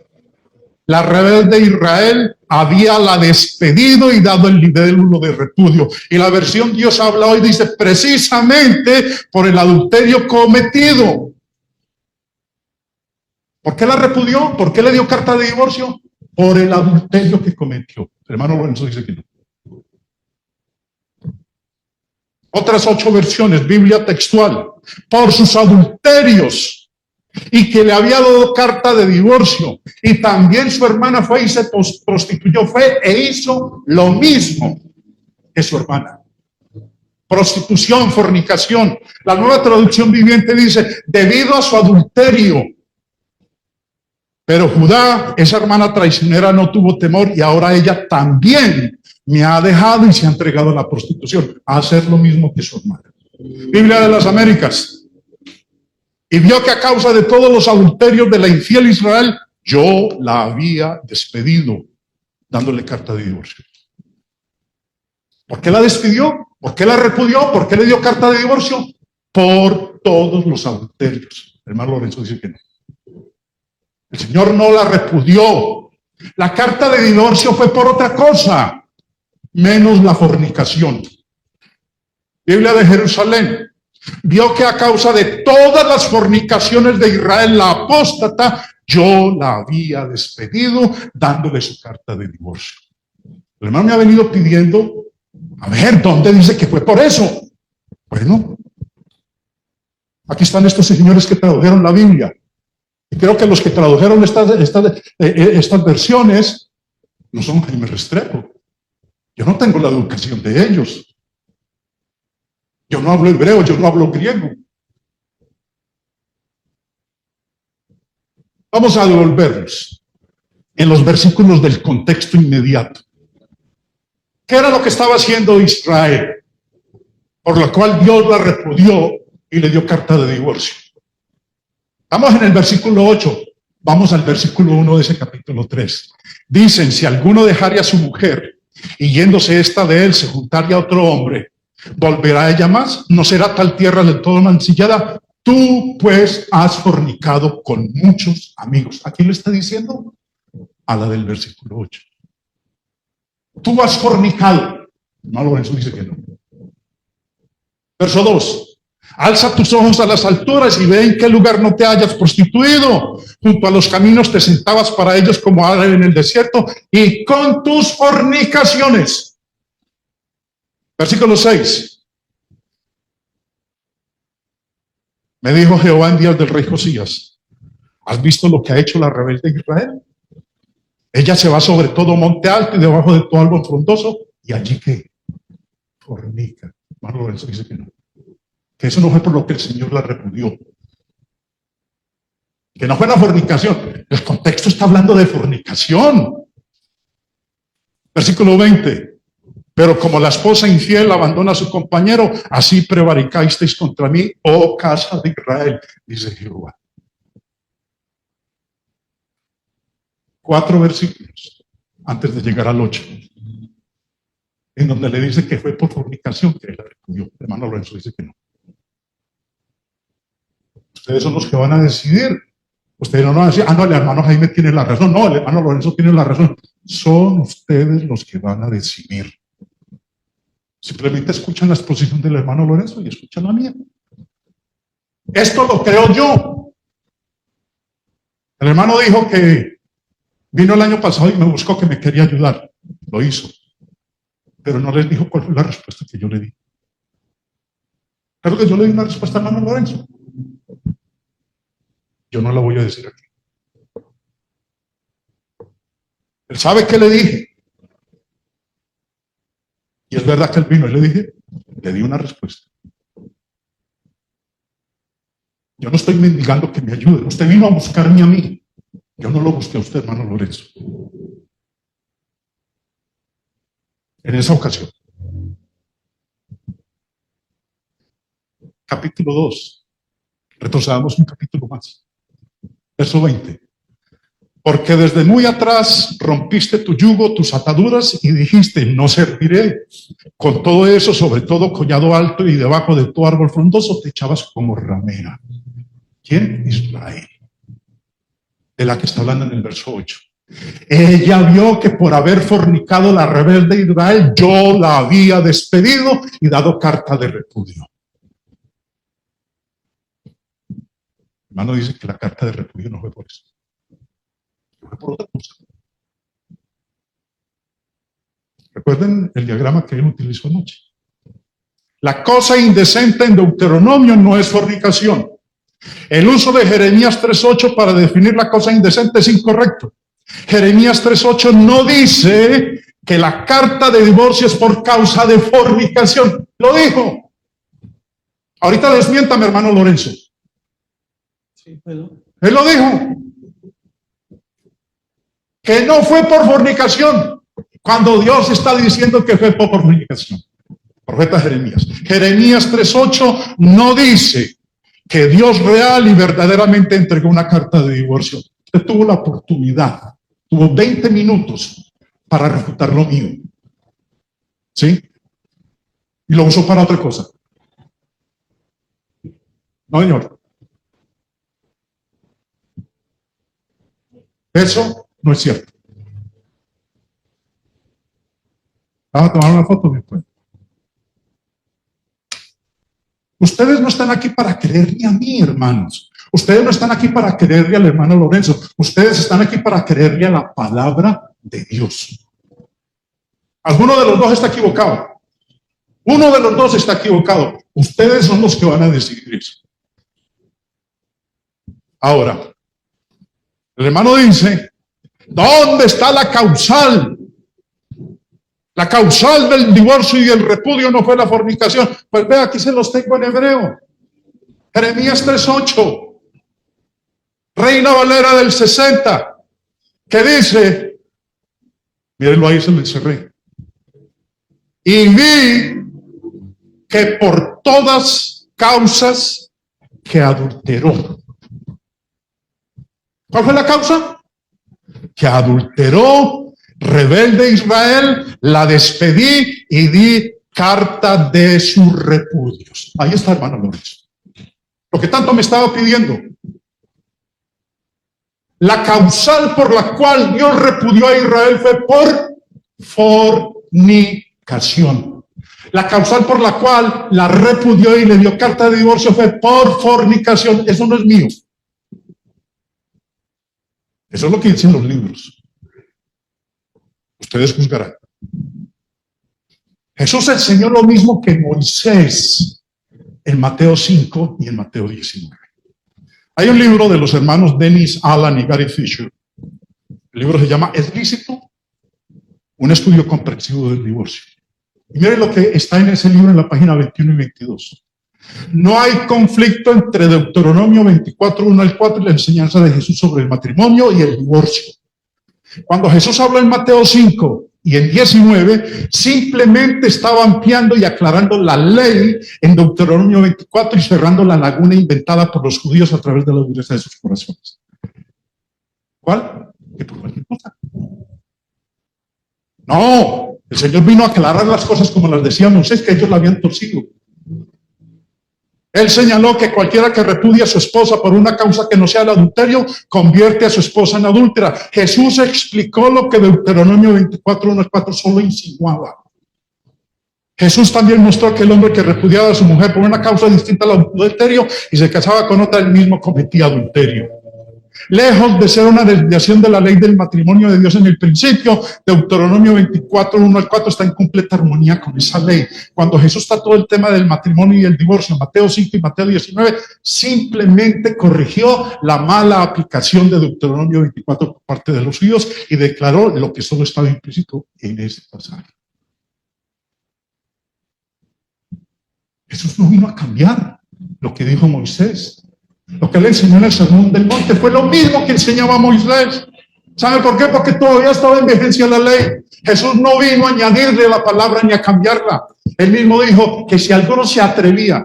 La rebelde de Israel había la despedido y dado el libelo de repudio. Y la versión Dios habla hoy dice, precisamente por el adulterio cometido. ¿Por qué la repudió? ¿Por qué le dio carta de divorcio? Por el adulterio que cometió. El hermano Lorenzo dice que no. Otras 8 versiones, Biblia textual. Por sus adulterios. Y que le había dado carta de divorcio. Y también su hermana fue y se prostituyó. Fue e hizo lo mismo que su hermana. prostitución, fornicación. La Nueva Traducción Viviente dice, debido a su adulterio. Pero Judá, esa hermana traicionera, no tuvo temor y ahora ella también me ha dejado y se ha entregado a la prostitución, a hacer lo mismo que su hermana. Biblia de las Américas. Y vio que a causa de todos los adulterios de la infiel Israel, yo la había despedido, dándole carta de divorcio. ¿Por qué la despidió? ¿Por qué la repudió? ¿Por qué le dio carta de divorcio? Por todos los adulterios. El hermano Lorenzo dice que no. El Señor no la repudió. La carta de divorcio fue por otra cosa, menos la fornicación. Biblia de Jerusalén. Vio que a causa de todas las fornicaciones de Israel, la apóstata, yo la había despedido, dándole su carta de divorcio. El hermano me ha venido pidiendo, a ver, ¿dónde dice que fue por eso? Bueno, aquí están estos señores que tradujeron la Biblia. Y creo que los que tradujeron estas versiones no son Jaime Restrepo. Yo no tengo la educación de ellos. Yo no hablo hebreo, yo no hablo griego. Vamos a devolvernos en los versículos del contexto inmediato. ¿Qué era lo que estaba haciendo Israel? Por lo cual Dios la repudió y le dio carta de divorcio. Estamos en el versículo 8. Vamos al versículo 1 de ese capítulo 3. Dicen, si alguno dejare a su mujer y yéndose esta de él se juntare a otro hombre, ¿volverá ella más? ¿No será tal tierra del todo mancillada? Tú pues has fornicado con muchos amigos. ¿A quién le está diciendo? A la del versículo 8. Tú has fornicado. No, Lorenzo dice que no. Verso 2. Alza tus ojos a las alturas y ve en qué lugar no te hayas prostituido. Junto a los caminos te sentabas para ellos como ave en el desierto y con tus fornicaciones. Versículo 6. Me dijo Jehová en días del rey Josías, ¿has visto lo que ha hecho la rebelde Israel? Ella se va sobre todo monte alto y debajo de todo árbol frondoso, y allí que fornica. Hermano Lorenzo dice que no. Que eso no fue por lo que el Señor la repudió. Que no fue la fornicación. El contexto está hablando de fornicación. Versículo 20. Pero como la esposa infiel abandona a su compañero, así prevaricasteis contra mí, oh casa de Israel, dice Jehová. 4 versículos antes de llegar al 8, en donde le dice que fue por fornicación que él la repudió. El hermano Lorenzo dice que no. Ustedes son los que van a decidir. Ustedes no van a decir, no, el hermano Jaime tiene la razón. No, el hermano Lorenzo tiene la razón. Son ustedes los que van a decidir. Simplemente escuchan la exposición del hermano Lorenzo y escuchan la mía. Esto lo creo yo. El hermano dijo que vino el año pasado y me buscó que me quería ayudar. Lo hizo. Pero no les dijo cuál fue la respuesta que yo le di. Claro que yo le di una respuesta al hermano Lorenzo. Yo no la voy a decir aquí. Él sabe qué le dije. Y es verdad que él vino y le di una respuesta. Yo no estoy mendigando que me ayude. Usted vino a buscarme a mí. Yo no lo busqué a usted, hermano Lorenzo. En esa ocasión. Capítulo 2. Retrocedamos un capítulo más. Verso 20. Porque desde muy atrás rompiste tu yugo, tus ataduras y dijiste, no serviré. Con todo eso, sobre todo collado alto y debajo de tu árbol frondoso, te echabas como ramera. ¿Quién? Israel. De la que está hablando en el verso 8. Ella vio que por haber fornicado la rebelde Israel, yo la había despedido y dado carta de repudio. Hermano dice que la carta de repudio no fue por eso. Fue por otra cosa. Recuerden el diagrama que él utilizó anoche. La cosa indecente en Deuteronomio no es fornicación. El uso de Jeremías 3:8 para definir la cosa indecente es incorrecto. Jeremías 3:8 no dice que la carta de divorcio es por causa de fornicación. Lo dijo. Ahorita desmiéntame, hermano Lorenzo. Sí, pero... Él lo dijo. Que no fue por fornicación. Cuando Dios está diciendo que fue por fornicación. Profeta Jeremías. Jeremías 3:8 no dice que Dios real y verdaderamente entregó una carta de divorcio. Usted tuvo la oportunidad, tuvo 20 minutos para refutar lo mío. ¿Sí? Y lo usó para otra cosa. No, señor. Eso no es cierto. Vamos a tomar una foto después. Ustedes no están aquí para creerle a mí, hermanos. Ustedes no están aquí para creerle al hermano Lorenzo. Ustedes están aquí para creerle a la palabra de Dios. Alguno de los dos está equivocado. Uno de los dos está equivocado. Ustedes son los que van a decidir eso. Ahora, el hermano dice, ¿dónde está la causal? La causal del divorcio y el repudio no fue la fornicación. Pues vea, aquí se los tengo en hebreo. Jeremías 3:8. Reina Valera del 60. Que dice, mírenlo ahí, se lo encerré. Y vi que por todas causas que adulteró. ¿Cuál fue la causa? Que adulteró, rebelde Israel, la despedí y di carta de sus repudios. Ahí está, hermano Lorenzo. Lo que tanto me estaba pidiendo. La causal por la cual Dios repudió a Israel fue por fornicación. La causal por la cual la repudió y le dio carta de divorcio fue por fornicación. Eso no es mío. Eso es lo que dicen los libros. Ustedes juzgarán. Jesús enseñó lo mismo que Moisés en Mateo 5 y en Mateo 19. Hay un libro de los hermanos Dennis Allen y Gary Fisher. El libro se llama ¿Es lícito? Un estudio comprensivo del divorcio. Y miren lo que está en ese libro en la página 21 y 22. No hay conflicto entre Deuteronomio 24, 1 al 4 y la enseñanza de Jesús sobre el matrimonio y el divorcio. Cuando Jesús habló en Mateo 5 y en 19, simplemente estaba ampliando y aclarando la ley en Deuteronomio 24 y cerrando la laguna inventada por los judíos a través de la dureza de sus corazones. ¿Cuál? Que por cualquier cosa. No, el Señor vino a aclarar las cosas como las decía Moisés, que ellos la habían torcido. Él señaló que cualquiera que repudia a su esposa por una causa que no sea el adulterio, convierte a su esposa en adúltera. Jesús explicó lo que Deuteronomio 24, 1 al 4 solo insinuaba. Jesús también mostró que el hombre que repudiaba a su mujer por una causa distinta al adulterio y se casaba con otra, él mismo cometía adulterio. Lejos de ser una desviación de la ley del matrimonio de Dios en el principio, Deuteronomio 24, 1 al 4 está en completa armonía con esa ley. Cuando Jesús trató el tema del matrimonio y el divorcio, Mateo 5 y Mateo 19, simplemente corrigió la mala aplicación de Deuteronomio 24 por parte de los judíos y declaró lo que solo estaba implícito en este pasaje. Jesús no vino a cambiar lo que dijo Moisés. Lo que le enseñó en el Sermón del Monte fue lo mismo que enseñaba Moisés. ¿Sabe por qué? Porque todavía estaba en vigencia la ley. Jesús no vino a añadirle la palabra ni a cambiarla. Él mismo dijo que si alguno se atrevía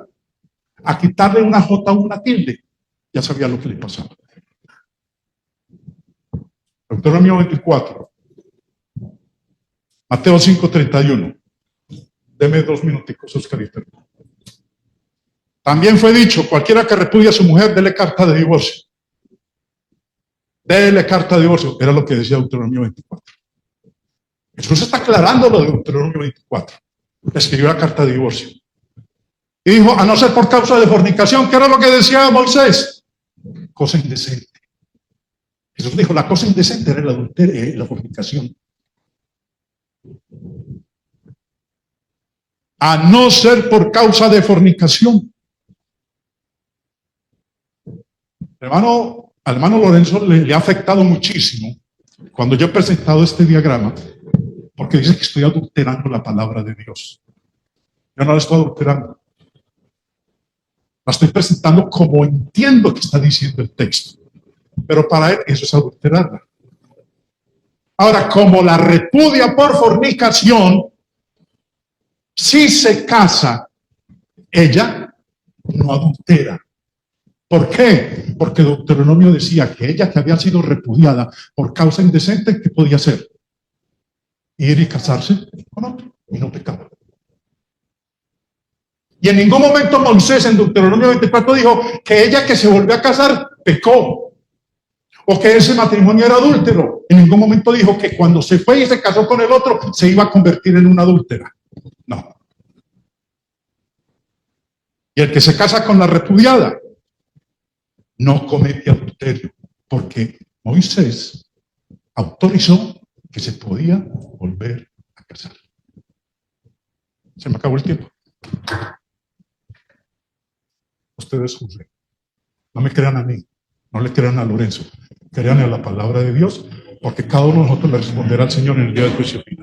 a quitarle una jota o una tilde, ya sabía lo que le pasaba. Deuteronomio 24. Mateo 5:31. Deme 2 minuticos, Oscarito. También fue dicho, cualquiera que repudie a su mujer, dele carta de divorcio. Dele carta de divorcio. Era lo que decía Deuteronomio 24. Jesús está aclarando lo de Deuteronomio 24. Escribió la carta de divorcio. Y dijo, a no ser por causa de fornicación, ¿qué era lo que decía Moisés? Cosa indecente. Jesús dijo, la cosa indecente era el adulterio, la fornicación. A no ser por causa de fornicación. Al hermano Lorenzo le ha afectado muchísimo cuando yo he presentado este diagrama, porque dice que estoy adulterando la palabra de Dios. Yo no la estoy adulterando. La estoy presentando como entiendo que está diciendo el texto. Pero para él eso es adulterarla. Ahora, como la repudia por fornicación, si se casa, ella no adultera. ¿Por qué? Porque Deuteronomio decía que ella que había sido repudiada por causa indecente, ¿qué podía hacer? Ir y casarse con otro y no pecaba. Y en ningún momento Moisés en Deuteronomio 24 dijo que ella que se volvió a casar pecó o que ese matrimonio era adúltero. En ningún momento dijo que cuando se fue y se casó con el otro se iba a convertir en una adúltera. No. Y el que se casa con la repudiada no comete adulterio, porque Moisés autorizó que se podía volver a casar. Se me acabó el tiempo. Ustedes juzguen. No me crean a mí, no le crean a Lorenzo, crean a la palabra de Dios, porque cada uno de nosotros le responderá al Señor en el día del juicio final.